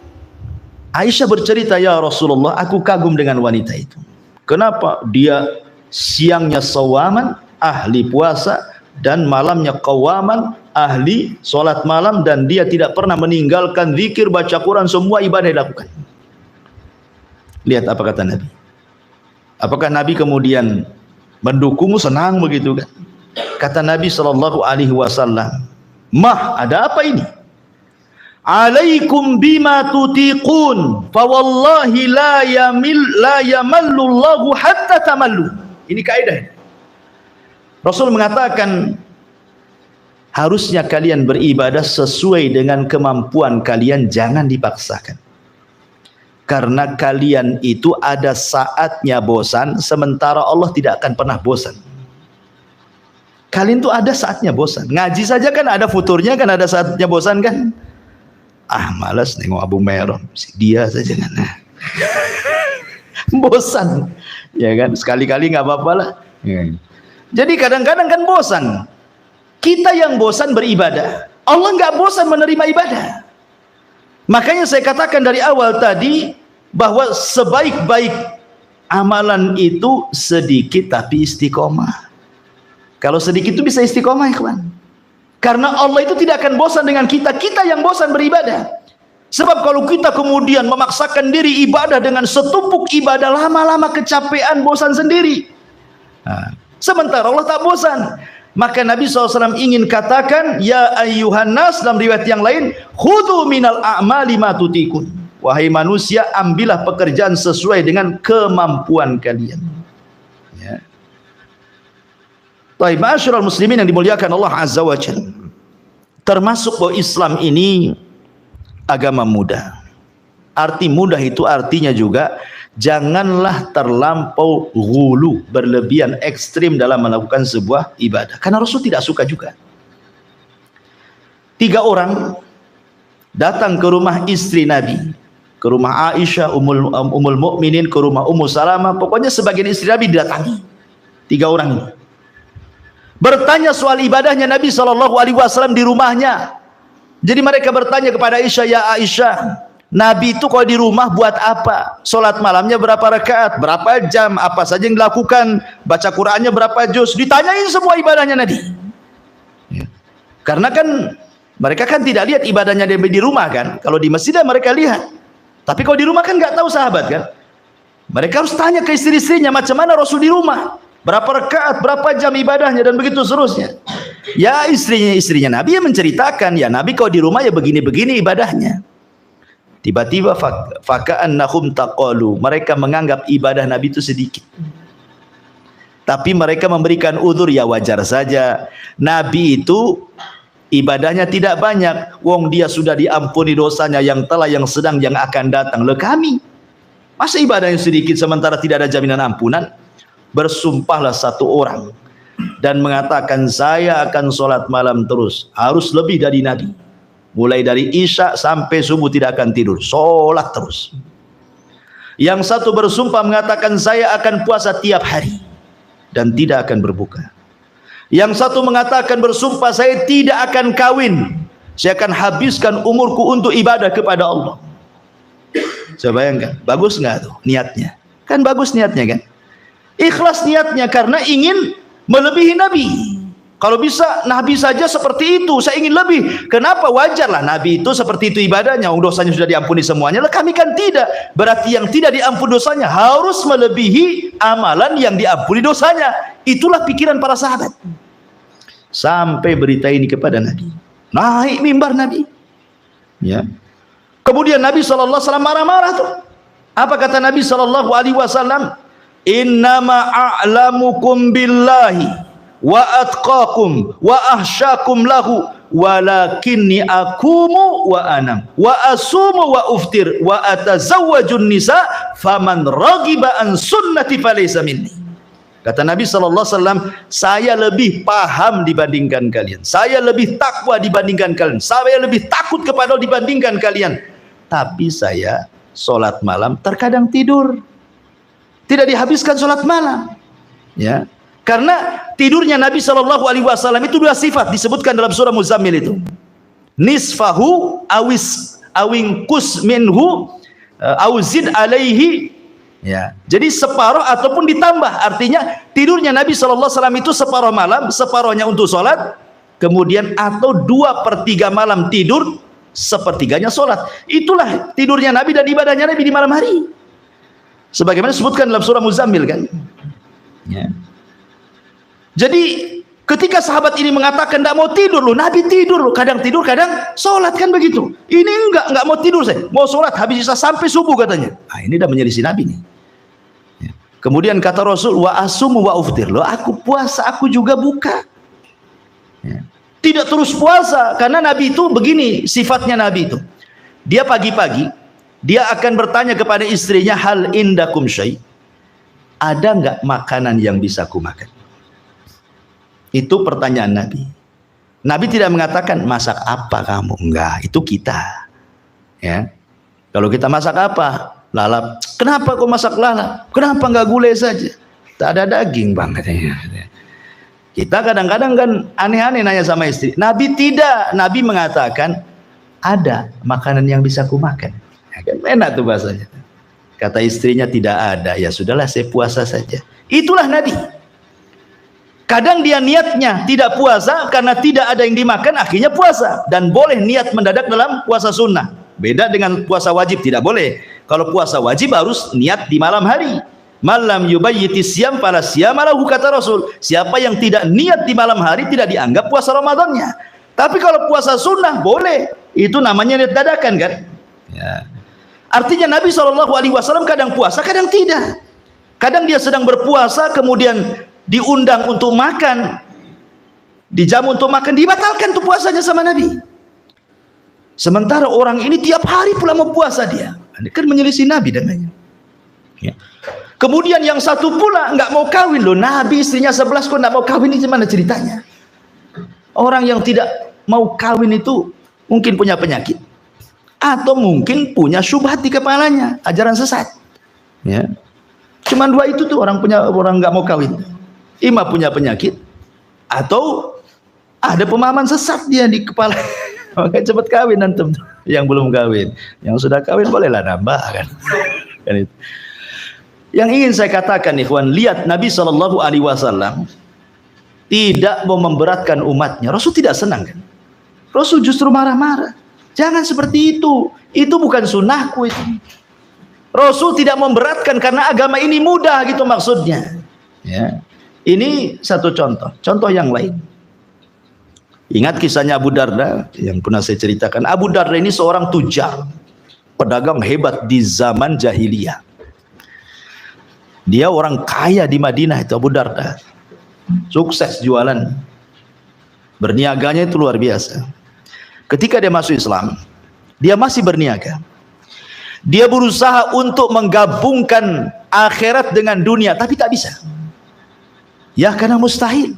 S1: Aisyah bercerita, ya Rasulullah, aku kagum dengan wanita itu. Kenapa? Dia siangnya sawaman, ahli puasa, dan malamnya qawaman, ahli solat malam, dan dia tidak pernah meninggalkan zikir, baca Quran, semua ibadah dilakukan. Lihat apa kata Nabi. Apakah Nabi kemudian mendukung, senang begitu kan? Kata Nabi sallallahu alaihi wasallam, "Mah, ada apa ini? Alaikum bima tutiqun, fa wallahi la yamallu Allahu hatta tamallu." Ini kaidah. Rasul mengatakan, harusnya kalian beribadah sesuai dengan kemampuan kalian, jangan dipaksakan. Karena kalian itu ada saatnya bosan, sementara Allah tidak akan pernah bosan. Kalian tuh ada saatnya bosan. Ngaji saja kan ada futurnya, kan ada saatnya bosan kan? Ah, malas nengok Abu Meron, dia saja kan. Bosan, ya kan? Sekali-kali nggak apa-apa lah. Jadi kadang-kadang kan bosan. Kita yang bosan beribadah, Allah nggak bosan menerima ibadah. Makanya saya katakan dari awal tadi bahwa sebaik-baik amalan itu sedikit tapi istiqomah. Kalau sedikit itu bisa istiqomah, ikhwan. Karena Allah itu tidak akan bosan dengan kita, kita yang bosan beribadah. Sebab kalau kita kemudian memaksakan diri ibadah dengan setumpuk ibadah, lama-lama kecapean, bosan sendiri. Sementara Allah tak bosan. Maka Nabi SAW ingin katakan, ya ayyuhan nas, dalam riwayat yang lain, khudhu minal a'mali ma tutikun. Wahai manusia, ambillah pekerjaan sesuai dengan kemampuan kalian. Ya. Baik, ma'asyiral muslimin yang dimuliakan Allah Azza wa Jalla. Termasuk bahwa Islam ini agama mudah. Arti mudah itu artinya juga janganlah terlampau ghulu, berlebihan, ekstrim dalam melakukan sebuah ibadah. Karena Rasul tidak suka juga. 3 orang datang ke rumah istri Nabi, ke rumah Aisyah, Ummul Mukminin, ke rumah Ummu Salamah, pokoknya sebagian istri Nabi didatangi. 3 orang ini bertanya soal ibadahnya Nabi SAW di rumahnya. Jadi mereka bertanya kepada Aisyah, ya Aisyah, Nabi itu kalau di rumah buat apa? Solat malamnya berapa rakaat, berapa jam, apa saja yang dilakukan, baca Qurannya berapa juz, ditanyain semua ibadahnya Nabi. Ya. Karena kan mereka kan tidak lihat ibadahnya di rumah kan. Kalau di masjid mereka lihat, tapi kalau di rumah kan nggak tahu sahabat kan. Mereka harus tanya ke istri-istrinya, macam mana Rasul di rumah, berapa rakaat, berapa jam ibadahnya, dan begitu seterusnya. Ya istrinya Nabi yang menceritakan, ya Nabi kalau di rumah ya begini-begini ibadahnya. Tiba-tiba faka'annahum taqalu, mereka menganggap ibadah Nabi itu sedikit. Tapi mereka memberikan uzur, ya wajar saja. Nabi itu ibadahnya tidak banyak, wong dia sudah diampuni dosanya yang telah, yang sedang, yang akan datang. Loh kami, masa ibadah yang sedikit sementara tidak ada jaminan ampunan? Bersumpahlah satu orang dan mengatakan, saya akan sholat malam terus, harus lebih dari Nabi. Mulai dari Isya sampai subuh tidak akan tidur, sholat terus. Yang satu bersumpah mengatakan, saya akan puasa tiap hari dan tidak akan berbuka. Yang satu mengatakan bersumpah, saya tidak akan kawin, saya akan habiskan umurku untuk ibadah kepada Allah. Saya bayangkan, bagus nggak tuh niatnya? Kan bagus niatnya kan? Ikhlas niatnya karena ingin melebihi Nabi. Kalau bisa Nabi saja seperti itu, saya ingin lebih. Kenapa? Wajarlah Nabi itu seperti itu ibadahnya, dosanya sudah diampuni semuanya. Lah kami kan tidak. Berarti yang tidak diampuni dosanya harus melebihi amalan yang diampuni dosanya. Itulah pikiran para sahabat. Sampai berita ini kepada Nabi, naik mimbar Nabi. Ya. Kemudian Nabi SAW marah-marah tuh. Apa kata Nabi SAW? Innama a'lamukum billahi wa atqakum wa ahsyakum lahu walakinni akumu wa anam wa asumu wa uftir wa atazawwajun nisa faman raghiba an sunnati falaysa minni. Kata Nabi SAW, saya lebih paham dibandingkan kalian, saya lebih takwa dibandingkan kalian, saya lebih takut kepada Allah dibandingkan kalian, tapi saya sholat malam terkadang tidur, tidak dihabiskan sholat malam, ya. Karena tidurnya Nabi SAW itu dua sifat disebutkan dalam surah Muzammil itu, nisfahu awingkus minhu auzid alaihi, ya. Jadi separuh ataupun ditambah, artinya tidurnya Nabi SAW itu separuh malam, separuhnya untuk sholat, kemudian atau 2/3 malam tidur, sepertiganya sholat. Itulah tidurnya Nabi dan ibadahnya Nabi di malam hari, sebagaimana disebutkan dalam surah Muzammil kan, ya. Jadi ketika sahabat ini mengatakan tidak mau tidur loh, Nabi tidur loh, kadang tidur kadang sholat kan begitu. Ini enggak mau tidur, saya mau sholat habis isya sampai subuh katanya. Nah, ini udah menyelisih Nabi nih. Ya. Kemudian kata Rasul, wa asumu wa uftir, loh aku puasa aku juga buka, ya. Tidak terus puasa, karena Nabi itu begini sifatnya. Nabi itu dia pagi-pagi dia akan bertanya kepada istrinya, hal indakum syai, ada enggak makanan yang bisa aku makan? Itu pertanyaan Nabi. Nabi tidak mengatakan masak apa kamu, enggak, itu kita, ya. Kalau kita masak apa? Lalap. Kenapa kau masak lalap? Kenapa enggak gulai saja? Tak ada daging bang katanya. Kita kadang-kadang kan aneh-aneh nanya sama istri. Nabi tidak. Nabi mengatakan ada makanan yang bisa ku makan, ya, kan enak tuh bahasanya. Kata istrinya tidak ada, ya sudahlah saya puasa saja. Itulah Nabi. Kadang dia niatnya tidak puasa karena tidak ada yang dimakan, akhirnya puasa. Dan boleh niat mendadak dalam puasa sunnah. Beda dengan puasa wajib, tidak boleh. Kalau puasa wajib harus niat di malam hari. Malam yubayyiti siyam fala siyamalahu, kata Rasul. Siapa yang tidak niat di malam hari tidak dianggap puasa Ramadannya. Tapi kalau puasa sunnah boleh. Itu namanya niat dadakan kan? Ya. Artinya Nabi SAW kadang puasa, kadang tidak. Kadang dia sedang berpuasa kemudian diundang untuk makan, dijamu untuk makan, dibatalkan tuh puasanya sama Nabi. Sementara orang ini tiap hari pula mau puasa dia, ini kan menyelisih Nabi dangannya, ya. Kemudian yang satu pula nggak mau kawin loh, Nabi istrinya 11 kok nggak mau kawin, ini gimana ceritanya? Orang yang tidak mau kawin itu mungkin punya penyakit, atau mungkin punya syubhat di kepalanya, ajaran sesat, ya. Cuman dua itu tuh orang nggak mau kawin. Ima punya penyakit atau ada pemahaman sesat dia di kepala. Maka cepat kawin antum. Yang belum kawin, yang sudah kawin bolehlah nambah kan. Kan itu. Yang ingin saya katakan ikhwan, lihat Nabi SAW tidak mau memberatkan umatnya. Rasul tidak senang kan. Rasul justru marah-marah. Jangan seperti itu. Itu bukan sunnahku itu. Rasul tidak memberatkan karena agama ini mudah gitu maksudnya. Ya. Ini satu contoh. Contoh yang lain. Ingat kisahnya Abu Darda yang pernah saya ceritakan. Abu Darda ini seorang tujar, pedagang hebat di zaman jahiliyah. Dia orang kaya di Madinah itu Abu Darda. Sukses jualan. Berniaganya itu luar biasa. Ketika dia masuk Islam, dia masih berniaga. Dia berusaha untuk menggabungkan akhirat dengan dunia, tapi tak bisa. Ya karena mustahil.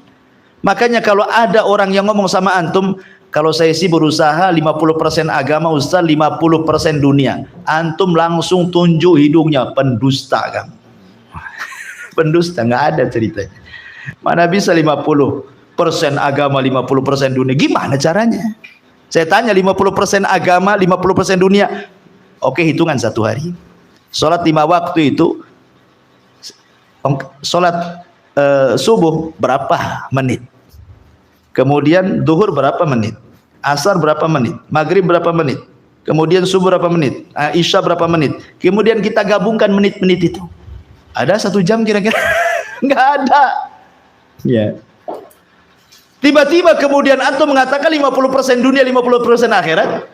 S1: Makanya kalau ada orang yang ngomong sama antum, kalau saya sih berusaha 50% agama Ustaz, 50% dunia, antum langsung tunjuk hidungnya, pendusta kamu. Pendusta, nggak ada ceritanya. Mana bisa 50% agama, 50% dunia, gimana caranya? Saya tanya 50% agama, 50% dunia. Oke, hitungan satu hari. Sholat 5 waktu itu, sholat subuh berapa menit, kemudian duhur berapa menit, asar berapa menit, maghrib berapa menit, kemudian subuh berapa menit, isya berapa menit, kemudian kita gabungkan menit-menit itu. Ada 1 jam kira-kira? Nggak ada, ya. Tiba-tiba kemudian antum mengatakan 50% dunia, 50% akhirat.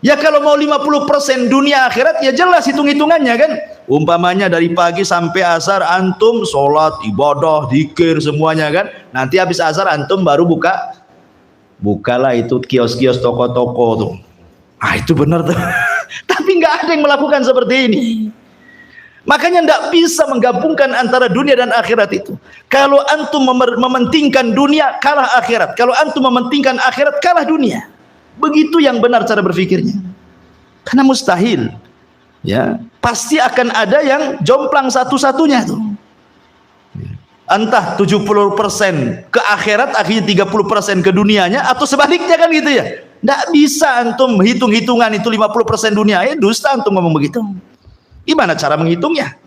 S1: Ya kalau mau 50% dunia akhirat, ya jelas hitung-hitungannya kan. Umpamanya dari pagi sampai asar antum sholat, ibadah, zikir semuanya kan. Nanti habis asar antum baru bukalah itu kios-kios toko-toko tuh. Ah itu benar tuh. Tapi nggak ada yang melakukan seperti ini. Makanya tidak bisa menggabungkan antara dunia dan akhirat itu. Kalau antum mementingkan dunia, kalah akhirat. Kalau antum mementingkan akhirat, kalah dunia. Begitu yang benar cara berpikirnya. Karena mustahil, ya pasti akan ada yang jomplang satu-satunya tuh. Entah 70% ke akhirat, akhirnya 30% ke dunianya, atau sebaliknya kan gitu ya. Tidak bisa antum hitung-hitungan itu 50% dunia. Dusta antum ngomong begitu. Gimana cara menghitungnya?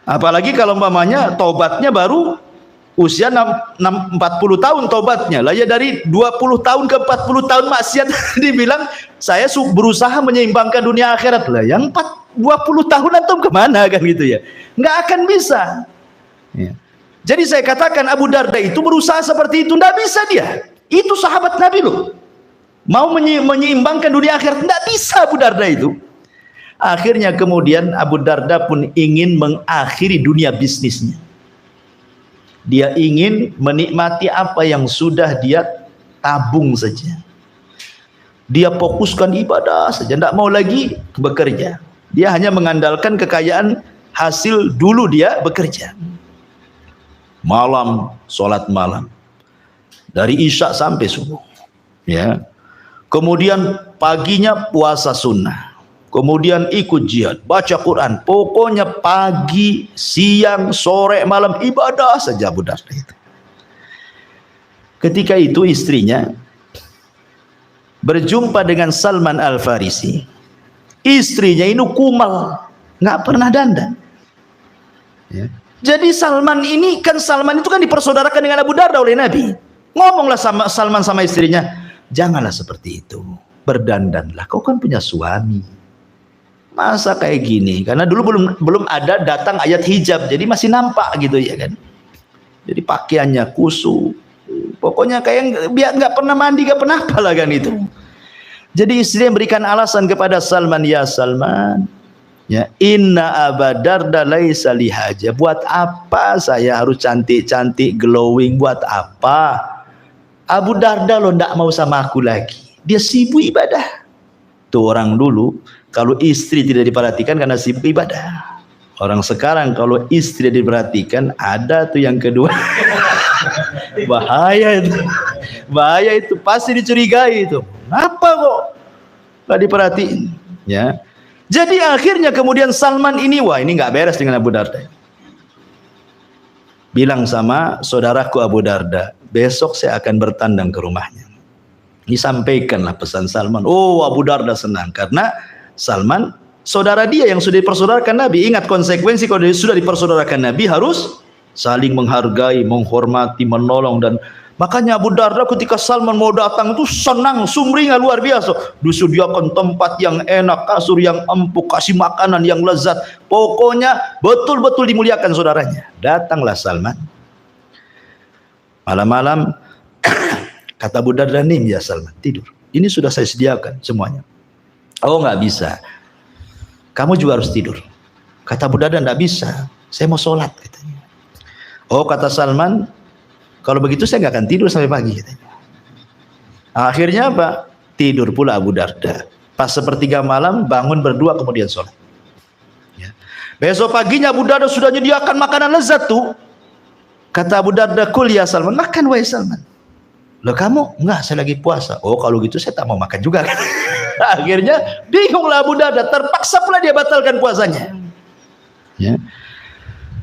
S1: Apalagi kalau umpamanya tobatnya baru usia 40 tahun tobatnya lah, ya dari 20 tahun ke 40 tahun maksiat dibilang saya berusaha menyeimbangkan dunia akhirat lah, yang 20 tahun antum kemana kan gitu ya, nggak akan bisa ya. Jadi saya katakan Abu Darda itu berusaha seperti itu, nggak bisa dia, itu sahabat Nabi loh, mau menyeimbangkan dunia akhirat, nggak bisa Abu Darda itu. Akhirnya kemudian Abu Darda pun ingin mengakhiri dunia bisnisnya. Dia ingin menikmati apa yang sudah dia tabung saja. Dia fokuskan ibadah saja, tidak mau lagi bekerja. Dia hanya mengandalkan kekayaan hasil dulu dia bekerja. Malam, sholat malam. Dari Isya sampai subuh. Ya. Kemudian paginya puasa sunnah. Kemudian ikut jihad, baca Quran, pokoknya pagi, siang, sore, malam ibadah saja Abu Darda itu. Ketika itu istrinya berjumpa dengan Salman Al-Farisi. Istrinya ini kumal, nggak pernah dandan. Ya. Jadi Salman ini kan, Salman itu kan dipersaudarakan dengan Abu Darda oleh Nabi. Ngomonglah sama Salman sama istrinya, janganlah seperti itu, berdandanlah, kau kan punya suami. Masa kayak gini, karena dulu belum ada datang ayat hijab, jadi masih nampak gitu ya kan. Jadi pakaiannya kusut, pokoknya kayak biar nggak pernah mandi, nggak pernah apalah kan itu. Jadi istri memberikan alasan kepada Salman, ya Salman, ya inna Abu Darda laisa lihaja, buat apa saya harus cantik-cantik glowing, buat apa? Abu Darda lo ndak mau sama aku lagi, dia sibuk ibadah. Tuh orang dulu kalau istri tidak diperhatikan karena sibuk ibadah. Orang sekarang kalau istri diperhatikan, ada tuh yang kedua. Bahaya itu. Bahaya itu, pasti dicurigai itu. Kenapa kok nggak diperhatiin? Ya. Jadi akhirnya kemudian Salman ini, wah ini nggak beres dengan Abu Darda. Bilang sama saudaraku Abu Darda, besok saya akan bertandang ke rumahnya. Disampaikanlah pesan Salman. Oh, Abu Darda senang karena Salman saudara dia yang sudah dipersaudarakan Nabi. Ingat konsekuensi kalau sudah dipersaudarakan Nabi, harus saling menghargai, menghormati, menolong. Dan makanya Abu Darda ketika Salman mau datang itu senang, sumringah luar biasa. Disediakan tempat yang enak, kasur yang empuk, kasih makanan yang lezat. Pokoknya betul-betul dimuliakan saudaranya. Datanglah Salman. Malam-malam kata Abu Darda, nih ya Salman, tidur. Ini sudah saya sediakan semuanya. Oh nggak bisa, kamu juga harus tidur. Kata Abu Darda, nggak bisa, saya mau sholat katanya. Oh kata Salman, kalau begitu saya nggak akan tidur sampai pagi katanya. Akhirnya apa? Tidur pula Abu Darda. Pas sepertiga malam bangun berdua kemudian sholat. Ya. Besok paginya Abu Darda sudah menyediakan makanan lezat tuh. Kata Abu Darda, kul ya Salman, makan wahai Salman. Loh kamu? Enggak, saya lagi puasa. Oh kalau gitu saya tak mau makan juga kan. Akhirnya bingunglah Abu Darda, terpaksa pula dia batalkan puasanya. Ya.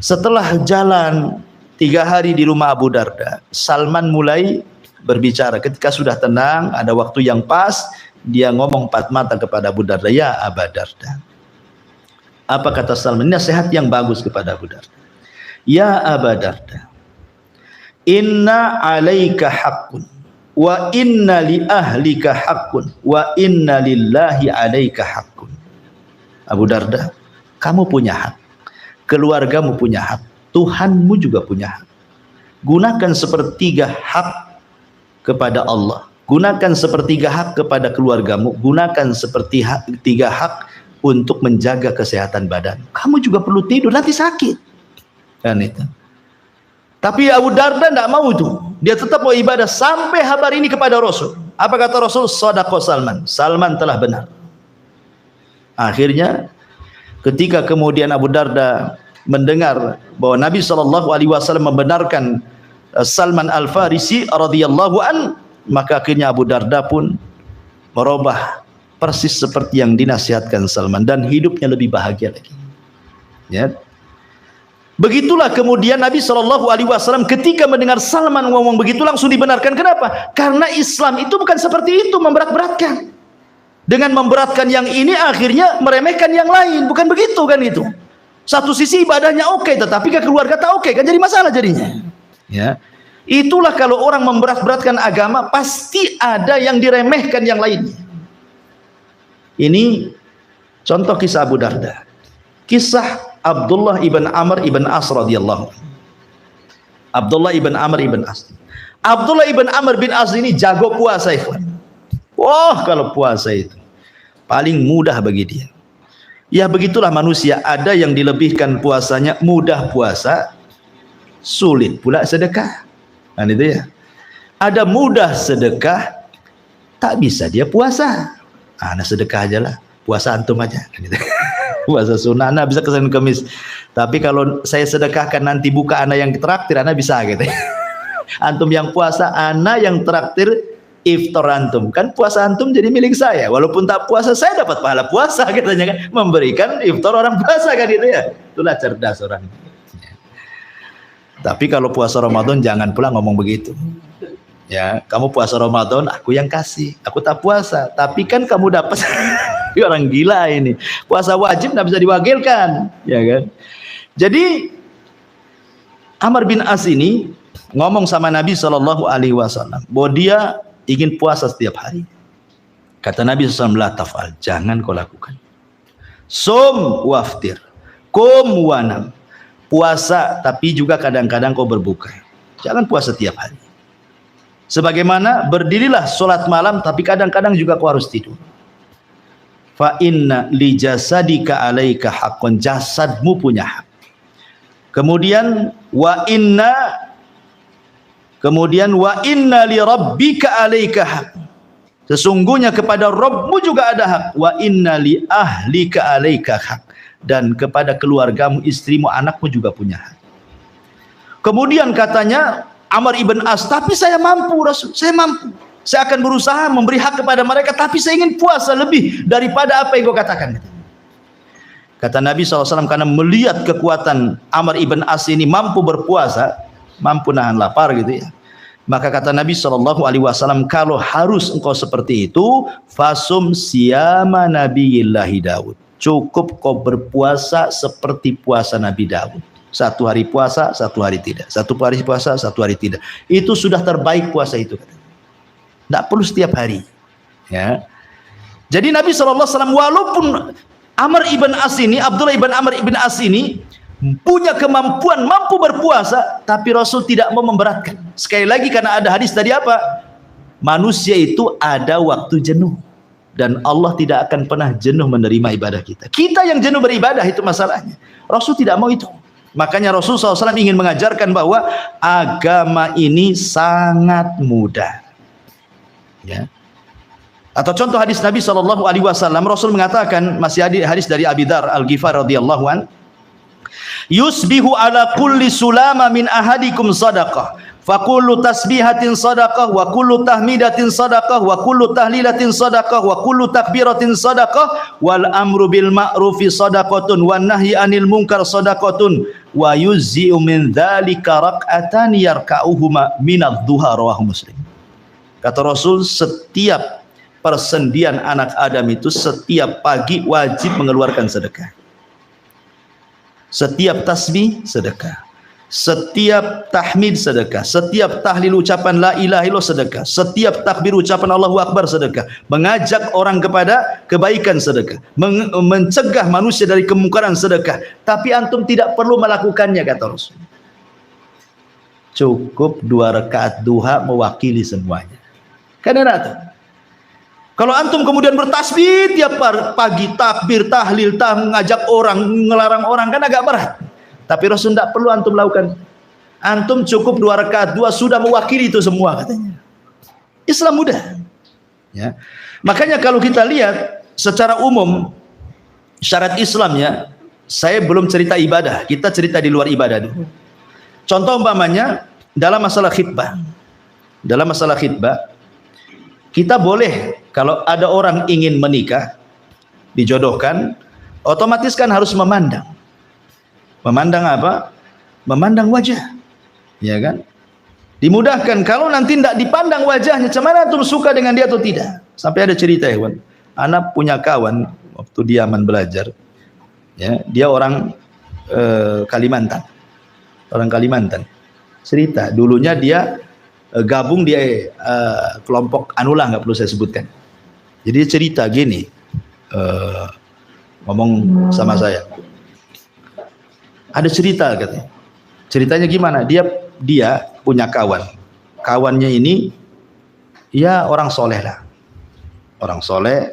S1: Setelah jalan 3 hari di rumah Abu Darda, Salman mulai berbicara. Ketika sudah tenang, ada waktu yang pas, dia ngomong empat mata kepada Abu Darda, ya Abu Darda. Apa kata Salman? Ini nasihat yang bagus kepada Abu Darda. Ya Abu Darda, inna alaika haqqun wa inna li ahlika haqqun wa inna lillahi alaika haqqun. Abu Darda, kamu punya hak, keluargamu punya hak, Tuhanmu juga punya hak. Gunakan sepertiga hak kepada Allah, Gunakan sepertiga hak kepada keluargamu, gunakan sepertiga hak untuk menjaga kesehatan badan. Kamu juga perlu tidur, nanti sakit. Kan itu. Tapi Abu Darda tidak mau itu. Dia tetap mau ibadah sampai kabar ini kepada Rasul. Apa kata Rasul? Shadaqah Salman. Salman telah benar. Akhirnya ketika kemudian Abu Darda mendengar bahwa Nabi SAW membenarkan Salman Al-Farisi radhiyallahu an, maka akhirnya Abu Darda pun merubah persis seperti yang dinasihatkan Salman dan hidupnya lebih bahagia lagi. Ya. Begitulah kemudian Nabi SAW ketika mendengar Salman ngomong begitu langsung dibenarkan. Kenapa? Karena Islam itu bukan seperti itu, memberat-beratkan. Dengan memberatkan yang ini akhirnya meremehkan yang lain, bukan begitu kan itu. Satu sisi ibadahnya oke, tetapi ke keluarga tak oke, kan jadi masalah jadinya. Ya. Itulah kalau orang memberat-beratkan agama pasti ada yang diremehkan yang lainnya. Ini contoh kisah Abu Darda. Kisah Abdullah ibn Amr ibn As radhiyallahu. Abdullah ibn Amr ibn As. Abdullah ibn Amr bin As ini jago puasa, ikhwan. Wah, kalau puasa itu paling mudah bagi dia. Ya begitulah manusia, ada yang dilebihkan puasanya, mudah puasa, sulit pula sedekah. Kan itu ya. Ada mudah sedekah, tak bisa dia puasa. Nah sedekah aja lah, puasa antum aja. Kan gitu. Puasa sunnah, anak bisa ke Senin Kemis. Tapi kalau saya sedekahkan nanti buka anak yang traktir, anak bisa gitu. Antum yang puasa, anak yang traktir iftar antum. Kan puasa antum jadi milik saya. Walaupun tak puasa, saya dapat pahala puasa katanya kan. Memberikan iftar orang puasa kan itu ya. Itulah cerdas orang. Tapi kalau puasa Ramadan jangan pula ngomong begitu. Ya, kamu puasa Ramadan, aku yang kasih. Aku tak puasa, tapi kan kamu dapat. Orang gila ini. Puasa wajib tidak bisa diwakilkan, ya kan? Jadi Amr bin As ini ngomong sama Nabi SAW bahwa dia ingin puasa setiap hari. Kata Nabi SAW, la taf'al, jangan kau lakukan. Sum waftir, kum wanam. Puasa tapi juga kadang-kadang kau berbuka. Jangan puasa setiap hari. Sebagaimana berdirilah sholat malam tapi kadang-kadang juga kau harus tidur. Fa inna li jasadika alaika haqqan, jasadmu punya hak. Kemudian wa inna li rabbika alaika haq. Sesungguhnya kepada Rabbmu juga ada hak. Wa inna li ahlika alaika haq. Dan kepada keluargamu, istrimu, anakmu juga punya hak. Kemudian katanya Amr ibn As, tapi saya mampu Rasul, saya mampu. Saya akan berusaha memberi hak kepada mereka, tapi saya ingin puasa lebih daripada apa yang kau katakan. Kata Nabi SAW, karena melihat kekuatan Amr ibn As ini mampu berpuasa, mampu nahan lapar gitu ya. Maka kata Nabi SAW, kalau harus engkau seperti itu, fasum siyama nabiyillahi Daud. Cukup kau berpuasa seperti puasa Nabi Daud. Satu hari puasa, satu hari tidak. Satu hari puasa, satu hari tidak. Itu sudah terbaik puasa itu. Tidak perlu setiap hari. Ya. Jadi Nabi SAW walaupun Amr ibn As ini, Abdullah ibn Amr ibn As ini punya kemampuan, mampu berpuasa, tapi Rasul tidak mau memberatkan. Sekali lagi karena ada hadis tadi apa? Manusia itu ada waktu jenuh. Dan Allah tidak akan pernah jenuh menerima ibadah kita. Kita yang jenuh beribadah, itu masalahnya. Rasul tidak mau itu. Makanya Rasul SAW ingin mengajarkan bahwa agama ini sangat mudah. Ya. Atau contoh hadis Nabi SAW, Rasul mengatakan, masih hadis dari Abi Dzar Al-Ghifari radhiyallahu an, yusbihu ala kulli sulama min ahadikum sadaqah. Fakullu tasbihatin sadaqah, wa kullu tahmidatin sadaqah, wa kullu tahlilatin sadaqah, wa kullu takbiratin sadaqah, wal amru bil ma'rufi sadaqatun, wan nahyi anil munkar sadaqatun, wa yuzzi'u min dzalika rak'atan yarka'uhuma minadh duha, rawahu Muslim. Kata Rasul, setiap persendian anak Adam itu setiap pagi wajib mengeluarkan sedekah. Setiap tasbih sedekah. Setiap tahmid sedekah, setiap tahlil ucapan la ilaha illallah sedekah, setiap takbir ucapan Allahu Akbar sedekah, mengajak orang kepada kebaikan sedekah, mencegah manusia dari kemungkaran sedekah. Tapi antum tidak perlu melakukannya, kata Rasul. Cukup 2 rakaat duha mewakili semuanya. Kan enak tuh. Kalau antum kemudian bertasbih tiap pagi, takbir, tahlil, ngajak orang, ngelarang orang, kan agak berat. Tapi Rasul tidak perlu antum lakukan. Antum cukup 2 rakaat, 2 sudah mewakili itu semua katanya. Islam mudah. Ya. Makanya kalau kita lihat secara umum syarat Islam ya, saya belum cerita ibadah, kita cerita di luar ibadah dulu. Contoh umpamanya dalam masalah khitbah. Dalam masalah khitbah, kita boleh kalau ada orang ingin menikah, dijodohkan, otomatis kan harus memandang. Memandang apa? Memandang wajah. Ya kan? Dimudahkan kalau nanti tidak dipandang wajahnya, cuman antum suka dengan dia atau tidak. Sampai ada cerita ya, kawan. Anak punya kawan waktu dia aman belajar. Ya, dia orang Kalimantan. Orang Kalimantan. Cerita, dulunya dia gabung di kelompok anulah, nggak perlu saya sebutkan. Jadi cerita gini, ngomong sama saya. Ada cerita katanya. Ceritanya gimana? Dia punya kawan. Kawannya ini ya orang soleh lah. Orang soleh.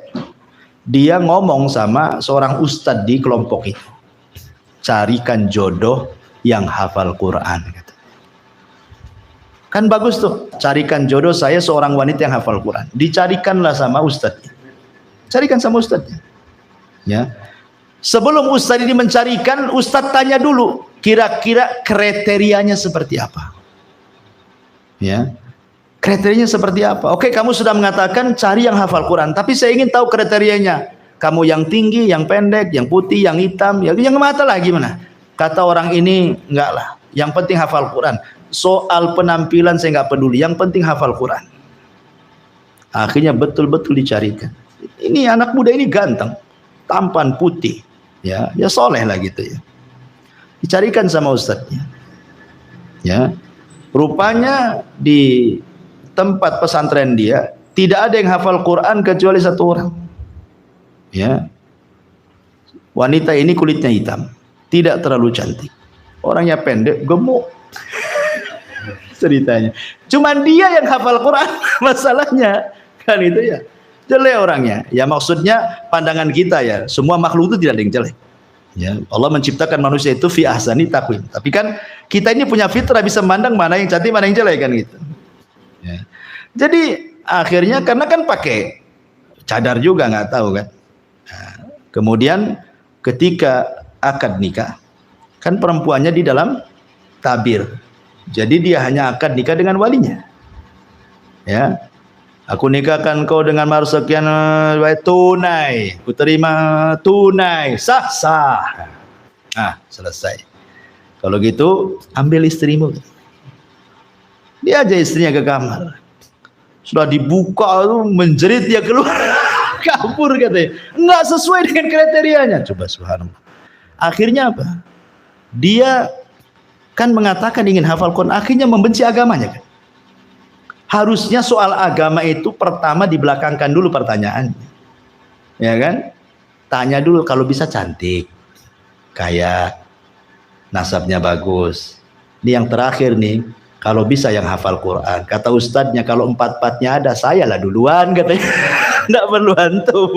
S1: Dia ngomong sama seorang ustadz di kelompok itu. Carikan jodoh yang hafal Quran. Kan bagus tuh. Carikan jodoh saya seorang wanita yang hafal Quran. Dicarikanlah sama ustadz. Carikan sama ustadznya. Ya. Sebelum ustadz ini mencarikan, ustadz tanya dulu, kira-kira kriterianya seperti apa? Ya, kriterianya seperti apa? Oke, kamu sudah mengatakan cari yang hafal Quran, tapi saya ingin tahu kriterianya. Kamu yang tinggi, yang pendek, yang putih, yang hitam, yang mata lah gimana? Kata orang ini, enggak lah. Yang penting hafal Quran. Soal penampilan saya enggak peduli. Yang penting hafal Quran. Akhirnya betul-betul dicarikan. Ini anak muda ini ganteng, tampan, putih. Ya soleh lah gitu ya. Dicarikan sama ustadznya. Ya, rupanya di tempat pesantren dia tidak ada yang hafal Quran kecuali 1 orang. Ya, wanita ini kulitnya hitam, tidak terlalu cantik, orangnya pendek, gemuk. Ceritanya, cuman dia yang hafal Quran. Masalahnya kan itu ya. Jelek orangnya. Ya maksudnya pandangan kita ya, semua makhluk itu tidak ada yang jelek. Ya, Allah menciptakan manusia itu fi ahsani taqwim. Tapi kan kita ini punya fitrah bisa memandang mana yang cantik, mana yang jelek kan gitu. Ya. Jadi akhirnya karena kan pakai cadar juga nggak tahu kan. Nah, kemudian ketika akad nikah, kan perempuannya di dalam tabir. Jadi dia hanya akad nikah dengan walinya. Ya. Aku nikahkan kau dengan mahar sekian tunai, ku terima tunai, sah. Nah, selesai. Kalau gitu, ambil istrimu. Dia aja istrinya ke kamar. Sudah dibuka tuh menjerit dia keluar, kabur katanya. Enggak sesuai dengan kriterianya. Coba subhanallah. Akhirnya apa? Dia kan mengatakan ingin hafal Quran, akhirnya membenci agamanya kan. Harusnya soal agama itu pertama dibelakangkan dulu pertanyaan, ya kan? Tanya dulu kalau bisa cantik, kaya, nasabnya bagus. Ini yang terakhir nih, kalau bisa yang hafal Quran. Kata ustadznya kalau 4-4-nya ada, saya lah duluan katanya. Nggak perlu antum.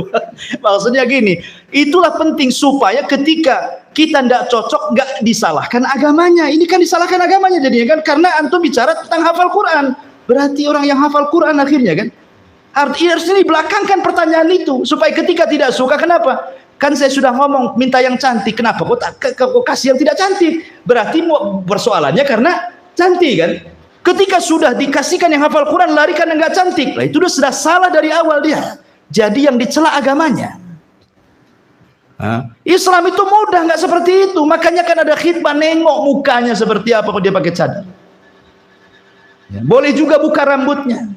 S1: Maksudnya gini, itulah penting supaya ketika kita nggak cocok, nggak disalahkan agamanya. Ini kan disalahkan agamanya jadinya kan, karena antum bicara tentang hafal Quran. Berarti orang yang hafal Quran akhirnya kan. Artinya ini belakangkan pertanyaan itu supaya ketika tidak suka, kenapa? Kan saya sudah ngomong minta yang cantik, kenapa kok kasih yang tidak cantik? Berarti persoalannya karena cantik kan. Ketika sudah dikasihkan yang hafal Quran, larikan yang nggak cantik, lah itu sudah salah dari awal dia. Jadi yang dicela agamanya. Islam itu mudah, nggak seperti itu. Makanya kan ada khitbah, nengok mukanya seperti apa kalau dia pakai cadar. Ya, boleh juga buka rambutnya.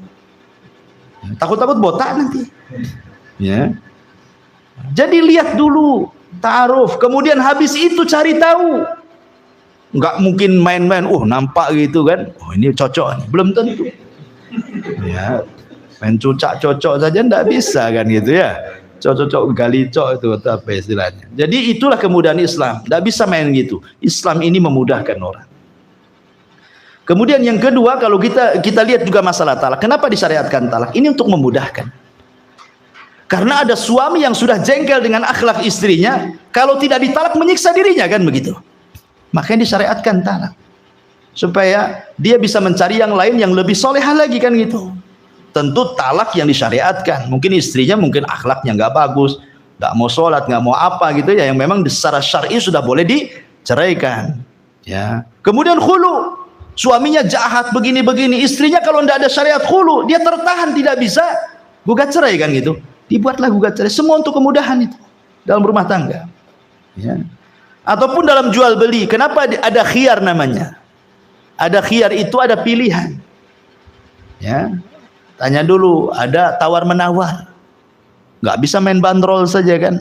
S1: Takut-takut botak nanti. Ya. Jadi lihat dulu ta'aruf, kemudian habis itu cari tahu. Enggak mungkin main-main, nampak gitu kan. Ini cocok nih. Belum tentu. Ya. Main cucak cocok saja enggak bisa kan gitu ya. Cocok galicok itu apa istilahnya. Jadi itulah kemudahan Islam. Enggak bisa main gitu. Islam ini memudahkan orang. Kemudian yang kedua, kalau kita lihat juga masalah talak. Kenapa disyariatkan talak? Ini untuk memudahkan. Karena ada suami yang sudah jengkel dengan akhlak istrinya, kalau tidak ditalak menyiksa dirinya, kan begitu. Makanya disyariatkan talak. Supaya dia bisa mencari yang lain yang lebih solehah lagi, kan gitu. Tentu talak yang disyariatkan. Mungkin istrinya mungkin akhlaknya nggak bagus, nggak mau sholat, nggak mau apa gitu ya, yang memang secara syar'i sudah boleh diceraikan. Ya. Kemudian khulu, suaminya jahat begini-begini, istrinya kalau tidak ada syariat khulu, dia tertahan tidak bisa gugat cerai, kan gitu. Dibuatlah gugat cerai, semua untuk kemudahan itu dalam rumah tangga. Ya. Ataupun dalam jual beli, kenapa ada khiyar namanya? Ada khiyar itu ada pilihan. Ya. Tanya dulu, ada tawar menawar. Nggak bisa main bandrol saja, kan?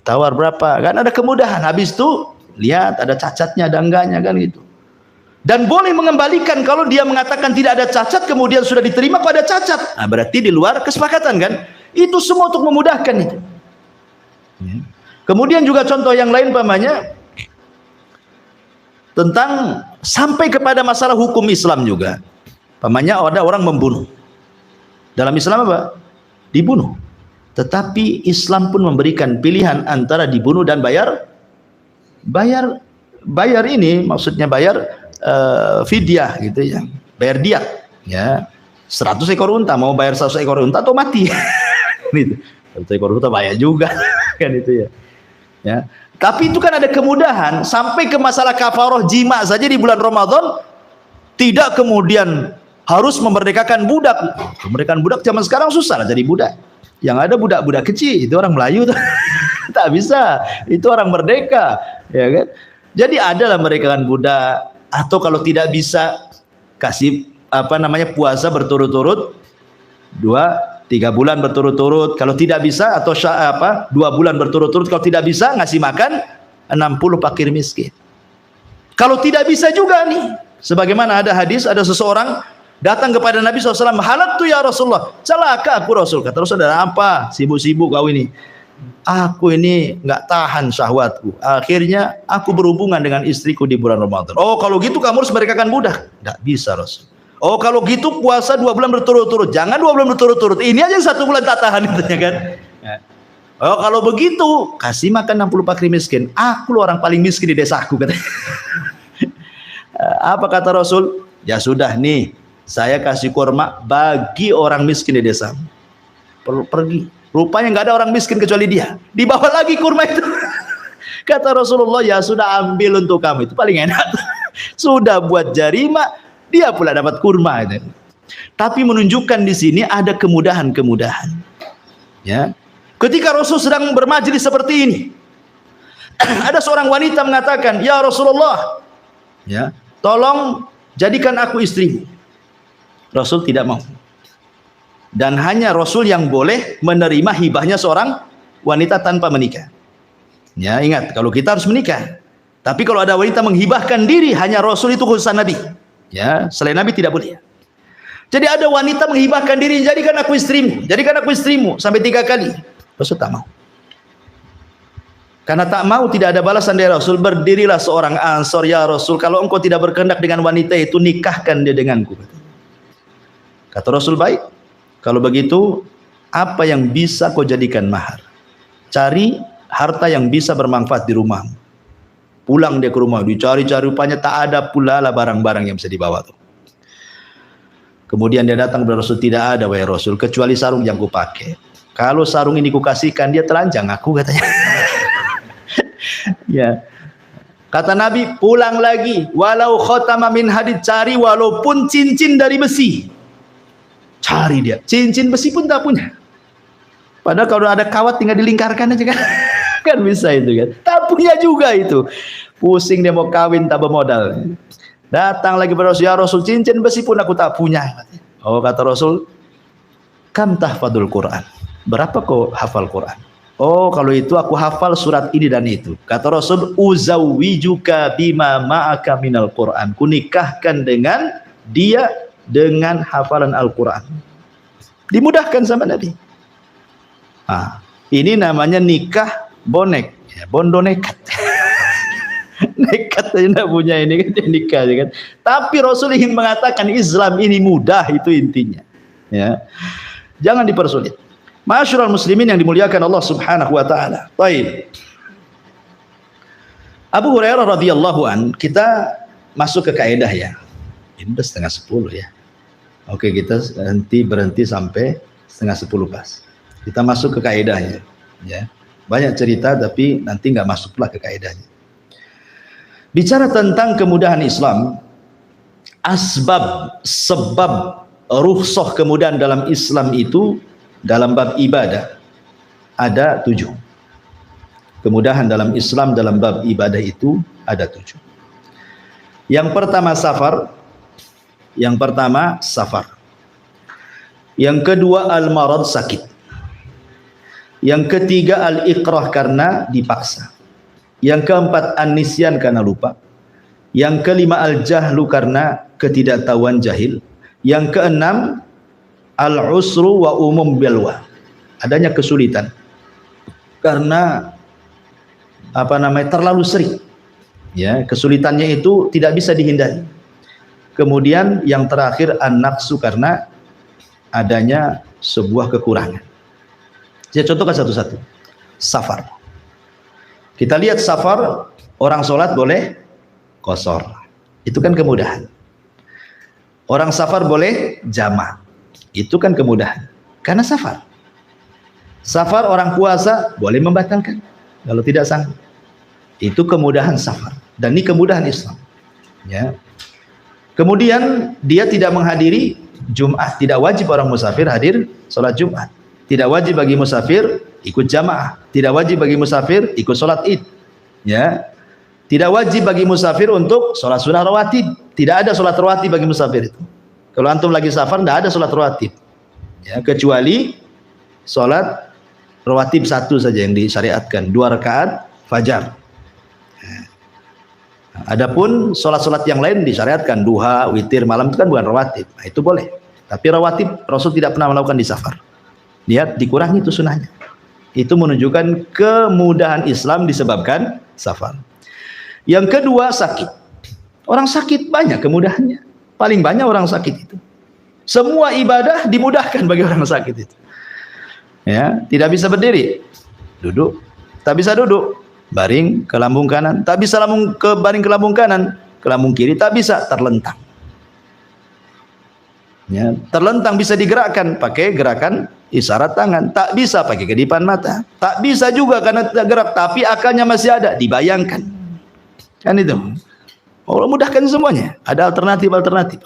S1: Tawar berapa? Kan ada kemudahan. Habis itu lihat ada cacatnya, ada enggaknya, kan gitu. Dan boleh mengembalikan kalau dia mengatakan tidak ada cacat, kemudian sudah diterima pada cacat. Nah, berarti di luar kesepakatan, kan? Itu semua untuk memudahkan itu. Kemudian juga contoh yang lain pamannya tentang sampai kepada masalah hukum Islam juga. Pamannya ada orang membunuh. Dalam Islam apa? Dibunuh. Tetapi Islam pun memberikan pilihan antara dibunuh dan bayar ini maksudnya bayar fidyah gitu ya. Bayar diat ya. 100 ekor unta, mau bayar 100 ekor unta atau mati. Gitu. 100 ekor unta bayar juga kan itu ya. Ya. Tapi itu kan ada kemudahan sampai ke masalah kafarah jima saja di bulan Ramadan, tidak kemudian harus memerdekakan budak. Memerdekakan budak zaman sekarang susah lah jadi budak. Yang ada budak-budak kecil, itu orang Melayu tuh. Tak bisa, itu orang merdeka, ya kan? Jadi adalah merdekakan budak, atau kalau tidak bisa kasih puasa berturut-turut 2-3 bulan berturut-turut. Kalau tidak bisa atau 2 bulan berturut-turut, kalau tidak bisa ngasih makan 60 fakir miskin. Kalau tidak bisa juga nih, sebagaimana ada hadis, ada seseorang datang kepada Nabi SAW, halaktu ya Rasulullah, celaka aku Rasul. Kata Rasul, ada apa? Sibuk-sibuk kau ini. Aku ini nggak tahan syahwatku. Akhirnya aku berhubungan dengan istriku di bulan Ramadan. Oh, kalau gitu kamu harus merdekakan budak. Nggak bisa Rasul. Oh, kalau gitu puasa 2 bulan berturut-turut. Jangan 2 bulan berturut-turut. Ini aja 1 bulan tak tahan, katanya kan. Oh, kalau begitu kasih makan 60 fakir miskin. Aku loh orang paling miskin di desaku, katanya. Apa kata Rasul? Ya sudah nih, saya kasih kurma bagi orang miskin di desa. Pergi. Rupanya nggak ada orang miskin kecuali dia. Dibawa lagi kurma itu. Kata Rasulullah, ya sudah ambil untuk kamu, itu paling enak. Sudah buat jarima, dia pula dapat kurma. Tapi menunjukkan di sini ada kemudahan-kemudahan. Ya. Ketika Rasul sedang bermajlis seperti ini, ada seorang wanita mengatakan, ya Rasulullah, ya, tolong jadikan aku istrimu. Rasul tidak mau. Dan hanya Rasul yang boleh menerima hibahnya seorang wanita tanpa menikah. Ya, ingat, kalau kita harus menikah. Tapi kalau ada wanita menghibahkan diri, hanya Rasul, itu khusus Nabi. Ya, selain Nabi tidak boleh. Jadi ada wanita menghibahkan diri, jadikan aku istrimu, jadikan aku istrimu, sampai 3 kali. Rasul tak mau. Karena tak mau, tidak ada balasan dari Rasul. Berdirilah seorang Ansor, ya Rasul, kalau engkau tidak berkehendak dengan wanita itu, nikahkan dia denganku. Kata Rasul, baik. Kalau begitu, apa yang bisa kau jadikan mahar? Cari harta yang bisa bermanfaat di rumahmu. Pulang dia ke rumah, dicari-cari, rupanya tak ada pula lah barang-barang yang bisa dibawa tuh. Kemudian dia datang kepada Rasul, tidak ada wahai Rasul, kecuali sarung yang ku pakai. Kalau sarung ini ku kasihkan, dia telanjang aku, katanya. Ya. Kata Nabi, pulang lagi, walau khotama min hadid, cari walaupun cincin dari besi. Cari dia, cincin besi pun tak punya. Padahal kalau ada kawat tinggal dilingkarkan aja kan. Kan bisa itu kan. Tak punya juga itu. Pusing dia mau kawin tak bermodal. Datang lagi pada Rasul, ya Rasul, cincin besi pun aku tak punya. Oh, kata Rasul, kam tahfadul Quran. Berapa kau hafal Quran? Oh, kalau itu aku hafal surat ini dan itu. Kata Rasul, uzawwijuka bima ma'aka minal Quran. Kunikahkan dengan dia dengan hafalan Al-Quran. Dimudahkan sama Nabi. Ini namanya nikah bonek, ya, bondo nekat. nekat aja nggak punya ini kan dia nikah kan. Tapi Rasul ingin mengatakan Islam ini mudah, itu intinya. Ya, jangan dipersulit. Ma'asyiral muslimin yang dimuliakan Allah Subhanahu wa taala. Baik. Abu Hurairah radhiyallahu an, kita masuk ke kaidah ya. Ini udah 9:30 ya. Oke, kita berhenti sampai 9:30 pas. Kita masuk ke kaidahnya ya. Banyak cerita tapi nanti nggak masuklah ke kaidahnya. Bicara tentang kemudahan Islam, sebab rukhsah kemudahan dalam Islam itu dalam bab ibadah ada 7. Kemudahan dalam Islam dalam bab ibadah itu ada 7. Yang pertama safar. Yang kedua al-marad, sakit. Yang ketiga al-ikrah, karena dipaksa. Yang keempat an-nisyan, karena lupa. Yang kelima al-jahlu, karena ketidaktahuan, jahil. Yang keenam al-usru wa umum belwa, adanya kesulitan karena terlalu sering ya, kesulitannya itu tidak bisa dihindari. Kemudian yang terakhir an-naqsu, karena adanya sebuah kekurangan. Saya contohkan satu-satu. Safar, kita lihat safar, orang sholat boleh qashar, itu kan kemudahan. Orang safar boleh jama', itu kan kemudahan karena safar. Safar orang puasa boleh membatalkan kalau tidak sanggup, itu kemudahan safar, dan ini kemudahan Islam ya. Kemudian dia tidak menghadiri Jumat, tidak wajib orang musafir hadir sholat Jumat, tidak wajib bagi musafir ikut jamaah, tidak wajib bagi musafir ikut sholat id ya, tidak wajib bagi musafir untuk sholat sunnah rawatib, tidak ada sholat rawatib bagi musafir itu. Kalau antum lagi safar tidak ada sholat rawatib ya, kecuali sholat rawatib 1 saja yang disyariatkan, 2 rakaat fajar. Adapun sholat-sholat yang lain disyariatkan, duha, witir, malam, itu kan bukan rawatib, nah, itu boleh. Tapi rawatib Rasul tidak pernah melakukan di safar. Lihat, dikurangi itu sunnahnya. Itu menunjukkan kemudahan Islam disebabkan safar. Yang kedua sakit. Orang sakit banyak kemudahannya, paling banyak orang sakit itu. Semua ibadah dimudahkan bagi orang sakit itu. Ya, tidak bisa berdiri, duduk, tak bisa duduk, baring ke lambung kanan, tak bisa baring ke lambung kanan, ke lambung kiri tak bisa, terlentang. Ya, terlentang bisa digerakkan pakai gerakan isyarat tangan, tak bisa pakai kedipan mata, tak bisa juga karena tidak gerak, tapi akalnya masih ada, dibayangkan. Kan itu. Allah mudahkan semuanya, ada alternatif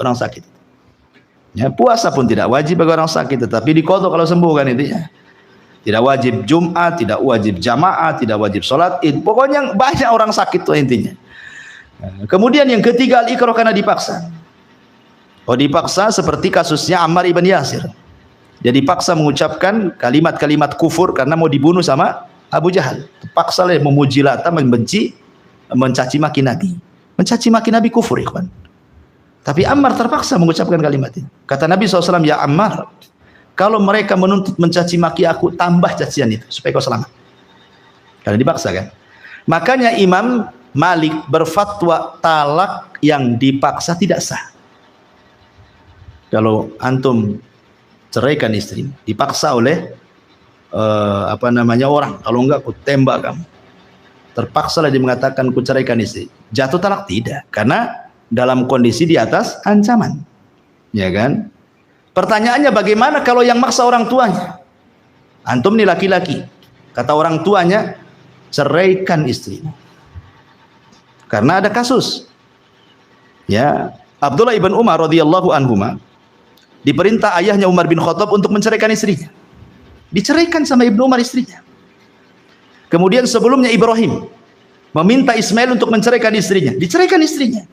S1: orang sakit. Ya, puasa pun tidak wajib bagi orang sakit, tetapi diqadha kalau sembuh kan itu ya. Tidak wajib Jumat, tidak wajib jamaah, tidak wajib sholat id. Pokoknya banyak orang sakit tuh intinya. Kemudian yang ketiga al-ikrah, karena dipaksa. Dipaksa seperti kasusnya Ammar ibn Yasir. Dia dipaksa mengucapkan kalimat-kalimat kufur karena mau dibunuh sama Abu Jahal. Terpaksa lah memuji Lata, mencaci maki Nabi. Mencaci maki Nabi kufur, ikhwan. Tapi Ammar terpaksa mengucapkan kalimat ini. Kata Nabi SAW, ya Ammar, kalau mereka menuntut mencaci maki aku, tambah cacian itu supaya kau selamat. Karena dipaksa kan. Makanya Imam Malik berfatwa talak yang dipaksa tidak sah. Kalau antum ceraikan istri, dipaksa oleh orang, kalau enggak aku tembak kamu. Terpaksalah dia mengatakan ku ceraikan istri. Jatuh talak tidak, karena dalam kondisi di atas ancaman. Ya kan? Pertanyaannya bagaimana kalau yang maksa orang tuanya? Antum nih laki-laki, kata orang tuanya, ceraikan istrimu. Karena ada kasus. Ya, Abdullah ibn Umar radhiyallahu anhuma diperintah ayahnya Umar bin Khattab untuk menceraikan istrinya. Diceraikan sama Ibnu Umar istrinya. Kemudian sebelumnya Ibrahim meminta Ismail untuk menceraikan istrinya. Diceraikan istrinya.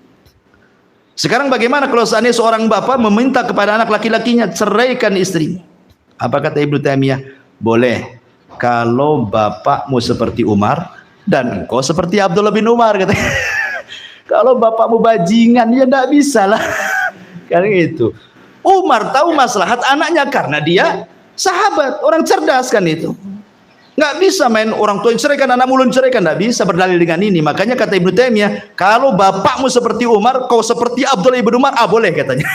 S1: Sekarang bagaimana kalau seandainya seorang bapak meminta kepada anak laki-lakinya, ceraikan istrinya? Apa kata Ibnu Taimiyah? Boleh kalau bapakmu seperti Umar dan engkau seperti Abdullah bin Umar, katanya. Kalau bapakmu bajingan, ya tidak bisa lah. Karena itu Umar tahu maslahat anaknya karena dia sahabat, orang cerdas kan itu. Nggak bisa main orang tua yang ceraikan, anak mulun ceraikan, nggak bisa berdalil dengan ini. Makanya kata Ibnu Taimiyah, kalau bapakmu seperti Umar, kau seperti Abdullah ibnu Umar, boleh katanya.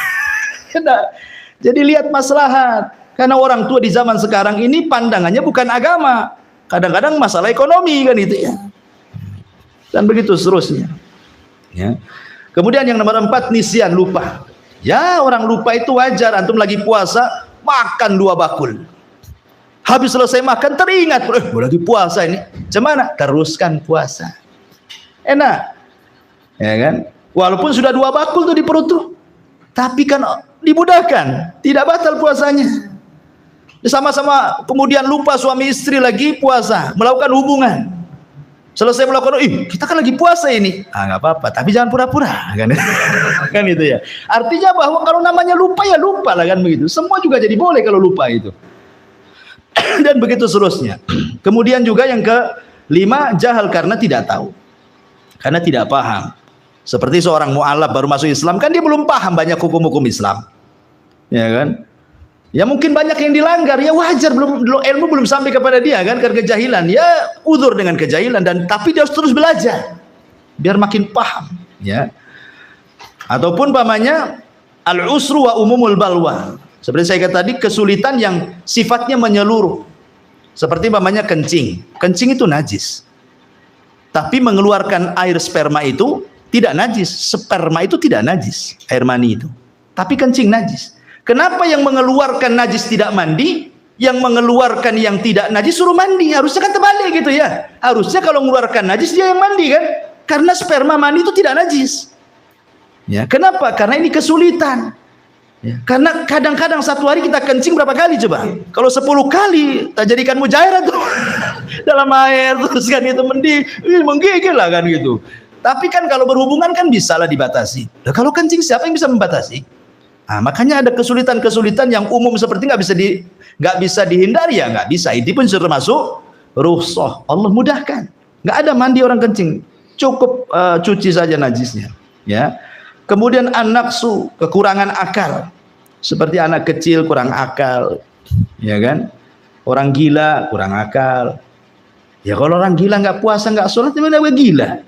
S1: Jadi lihat maslahat. Karena orang tua di zaman sekarang ini pandangannya bukan agama, kadang-kadang masalah ekonomi kan itu ya. Dan begitu seterusnya. Ya. Kemudian yang nomor 4, nisyan, lupa. Ya, orang lupa itu wajar. Antum lagi puasa, makan 2 bakul. Habis selesai makan teringat, lagi puasa ini. Cemana? Teruskan puasa. Enak. Ya kan? Walaupun sudah 2 bakul tuh di perut tuh. Tapi kan dimudahkan, tidak batal puasanya. Sama-sama kemudian lupa suami istri lagi puasa, melakukan hubungan. Selesai melakukan, kita kan lagi puasa ini. Nggak apa-apa, tapi jangan pura-pura kan. Kan itu ya. Artinya bahwa kalau namanya lupa ya lupa lah kan begitu. Semua juga jadi boleh kalau lupa itu. Dan begitu seterusnya. Kemudian juga yang ke-5, jahal karena tidak tahu, karena tidak paham. Seperti seorang mu'alaf baru masuk Islam, kan dia belum paham banyak hukum-hukum Islam, ya kan? Ya mungkin banyak yang dilanggar, ya wajar, ilmu belum sampai kepada dia kan, karena kejahilan. Ya udzur dengan kejahilan, dan tapi dia harus terus belajar biar makin paham, ya. Ataupun pamannya al-usru wa umumul balwa. Seperti saya kata tadi, kesulitan yang sifatnya menyeluruh. Seperti mamanya kencing. Kencing itu najis. Tapi mengeluarkan air sperma itu tidak najis. Sperma itu tidak najis, air mani itu. Tapi kencing najis. Kenapa yang mengeluarkan najis tidak mandi, yang mengeluarkan yang tidak najis suruh mandi? Harusnya kan terbalik gitu ya. Harusnya kalau mengeluarkan najis dia yang mandi kan? Karena sperma mani itu tidak najis. Ya, kenapa? Karena ini kesulitan. Ya, karena kadang-kadang satu hari kita kencing berapa kali coba? Kalau 10 kali, tak jadikan mujairah tuh dalam air terus kan itu menggigil lah kan gitu. Tapi kan kalau berhubungan kan bisa lah dibatasi. Nah, kalau kencing siapa yang bisa membatasi? Makanya ada kesulitan-kesulitan yang umum seperti nggak bisa dihindari ya nggak bisa. Ini pun termasuk rukhsah. Allah mudahkan. Nggak ada mandi orang kencing, cukup cuci saja najisnya. Ya. Kemudian an-naqsu, kekurangan akal. Seperti anak kecil kurang akal, ya kan? Orang gila kurang akal. Ya kalau orang gila nggak puasa nggak sholat, gimana gila?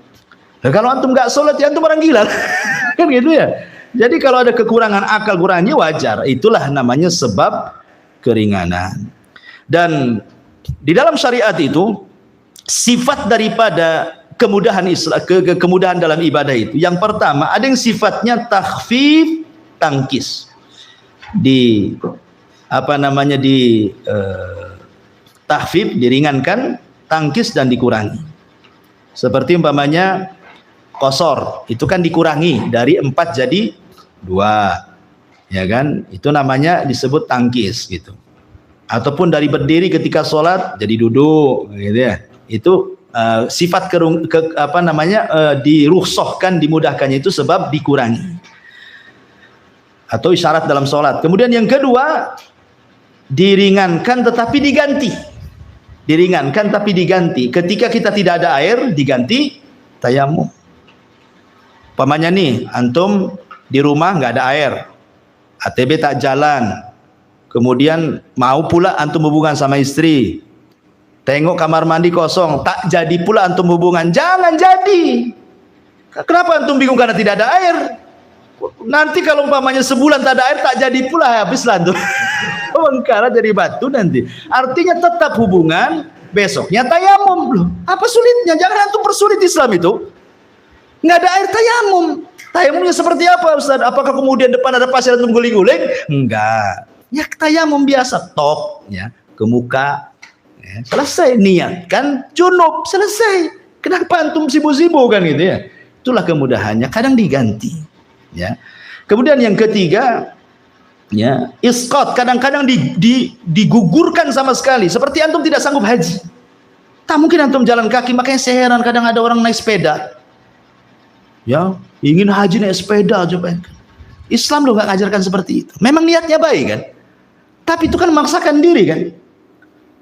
S1: Nah, kalau antum nggak sholat ya antum orang gila, kan gitu ya. Jadi kalau ada kekurangan akal, kurangnya wajar. Itulah namanya sebab keringanan. Dan di dalam syariat itu sifat daripada kemudahan Islam, kemudahan dalam ibadah itu. Yang pertama, ada yang sifatnya takhfif, tangkis. Takhfif, diringankan, tangkis dan dikurangi. Seperti umpamanya qasar, itu kan dikurangi dari 4 jadi 2. Ya kan? Itu namanya disebut tangkis gitu. Ataupun dari berdiri ketika sholat jadi duduk gitu ya. Itu sifat dirukhsahkan, dimudahkannya itu sebab dikurangi atau isyarat dalam sholat. Kemudian yang kedua, diringankan tetapi diganti. Diringankan tapi diganti. Ketika kita tidak ada air, diganti tayamum. Pamannya nih, antum di rumah nggak ada air, ATB tak jalan, kemudian mau pula antum hubungan sama istri, tengok kamar mandi kosong, tak jadi pula antum hubungan. Jangan jadi. Kenapa antum bingung? Karena tidak ada air. Nanti kalau umpamanya sebulan tak ada air, tak jadi pula, habislah antum. Karena jadi batu nanti. Artinya tetap hubungan, besoknya tayamum. Loh, apa sulitnya? Jangan antum persulit Islam itu. Nggak ada air, tayamum. Tayamumnya seperti apa Ustaz? Apakah kemudian depan ada pasir antum guling-guling? Enggak. Ya tayamum biasa, top ya, ke muka. Selesai, niatkan junub, selesai. Kenapa antum sibuk-sibuk kan gitu ya? Itulah kemudahannya, kadang diganti ya. Kemudian yang ketiga ya, isqat, kadang-kadang digugurkan sama sekali. Seperti antum tidak sanggup haji, tak mungkin antum jalan kaki. Makanya saya heran kadang ada orang naik sepeda ya, ingin haji naik sepeda coba. Islam loh nggak ngajarkan seperti itu. Memang niatnya baik kan, tapi itu kan memaksakan diri kan.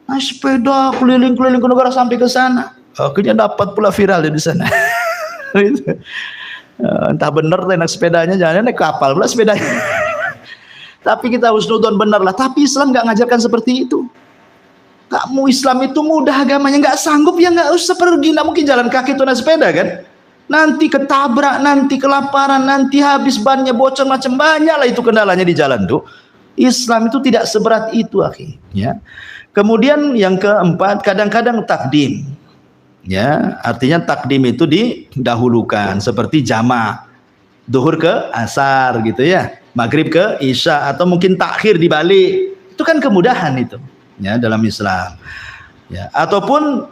S1: Naik sepeda keliling-keliling ke negara sampai ke sana, akhirnya dapat pula viral di sana. Entah benar naik sepedanya, jangan naik kapal pula sepedanya. Tapi kita harus nonton benar lah. Tapi Islam nggak ngajarkan seperti itu. Kamu Islam itu mudah agamanya, nggak sanggup ya nggak usah pergi, nggak mungkin jalan kaki atau naik sepeda kan? Nanti ketabrak, nanti kelaparan, nanti habis bannya bocor, macam banyak lah itu kendalanya di jalan tuh. Islam itu tidak seberat itu, akhi. Ya. Kemudian yang keempat, kadang-kadang takdim. Ya, artinya takdim itu didahulukan seperti jamak, duhur ke asar gitu ya, maghrib ke isya, atau mungkin takhir dibalik. Itu kan kemudahan itu. Ya, dalam Islam, ya, ataupun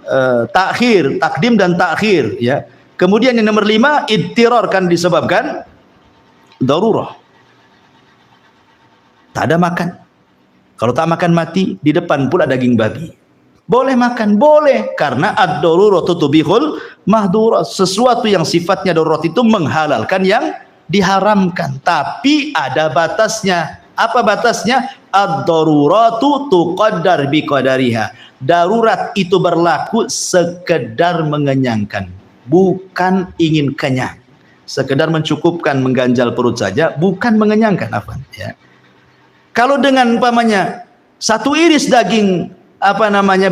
S1: takhir, takdim dan takhir, ya. Kemudian yang nomor 5, idtirar, kan disebabkan darurah, tak ada makan, kalau tak makan mati, di depan pula daging babi, boleh makan, boleh, karena ad-daruratu tubihul mahdhurat, sesuatu yang sifatnya darurat itu menghalalkan yang diharamkan, tapi ada batasnya. Apa batasnya? Ad-daruratu tuqaddar biqadariha. Darurat itu berlaku sekedar mengenyangkan, bukan ingin kenyang. Sekedar mencukupkan, mengganjal perut saja, bukan mengenyangkan. Apa? Ya. Kalau dengan umpamanya satu iris daging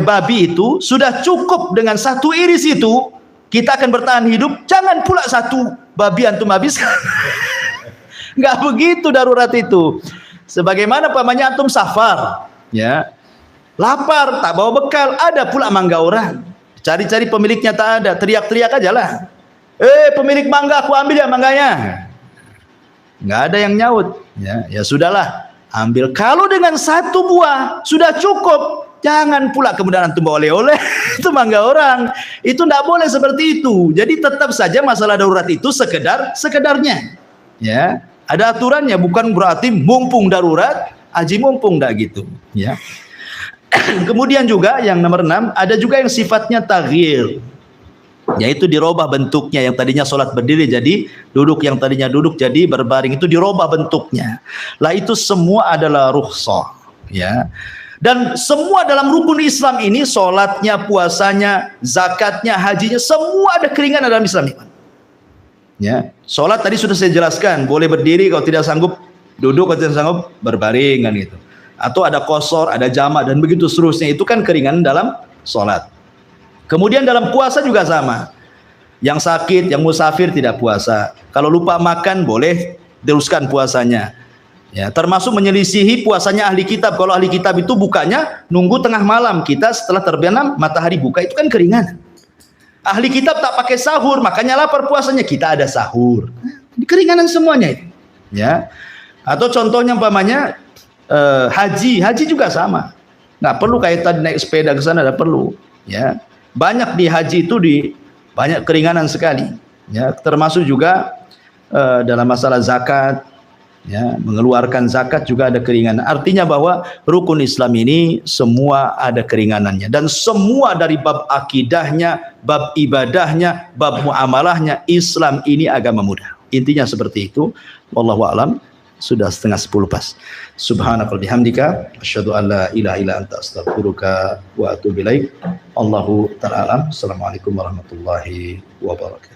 S1: babi itu sudah cukup, dengan satu iris itu kita akan bertahan hidup. Jangan pula satu babi antum habiskan. Nggak begitu darurat itu. Sebagaimana umpamanya antum safar, ya, lapar, tak bawa bekal, ada pula mangga orang, cari-cari pemiliknya tak ada, teriak-teriak aja lah, pemilik mangga, aku ambil ya mangganya. Nggak ada yang nyaut, ya sudahlah, ambil. Kalau dengan satu buah sudah cukup, jangan pula kemudian antum bawa oleh-oleh. Itu mangga orang, itu tidak boleh seperti itu. Jadi tetap saja masalah darurat itu sekedarnya, ya. Ada aturannya, bukan berarti mumpung darurat, aji mumpung, enggak gitu, ya. Kemudian juga yang nomor 6, ada juga yang sifatnya taghyir, yaitu dirubah bentuknya. Yang tadinya sholat berdiri jadi duduk, yang tadinya duduk jadi berbaring, itu dirubah bentuknya. Lah itu semua adalah rukhsah, ya. Dan semua dalam rukun Islam ini, sholatnya, puasanya, zakatnya, hajinya, semua ada keringanan dalam Islam ini. Ya, sholat tadi sudah saya jelaskan, boleh berdiri, kalau tidak sanggup duduk, kalau tidak sanggup berbaring, kan gitu. Atau ada qasar, ada jamak, dan begitu seterusnya. Itu kan keringanan dalam sholat. Kemudian dalam puasa juga sama. Yang sakit, yang musafir tidak puasa. Kalau lupa makan boleh teruskan puasanya. Ya, termasuk menyelisihi puasanya ahli kitab. Kalau ahli kitab itu bukanya nunggu tengah malam, kita setelah terbenam matahari buka, itu kan keringanan. Ahli kitab tak pakai sahur, makanya lapar puasanya, kita ada sahur. Keringanan semuanya itu. Ya. Atau contohnya umpamanya haji juga sama. Nggak perlu kayak tadi naik sepeda ke sana, nggak perlu. Ya. Banyak di haji itu banyak keringanan sekali. Ya. Termasuk juga dalam masalah zakat. Ya, mengeluarkan zakat juga ada keringanan. Artinya bahwa rukun Islam ini semua ada keringanannya, dan semua dari bab akidahnya, bab ibadahnya, bab muamalahnya, Islam ini agama mudah. Intinya seperti itu. Wallahu a'lam. Sudah 9:30 pas. Subhanakal bihamdika asyhadu an la ilaha illa anta astaghfiruka wa atubu ilaik. Allahu ta'ala alam. Assalamualaikum warahmatullahi wabarakatuh.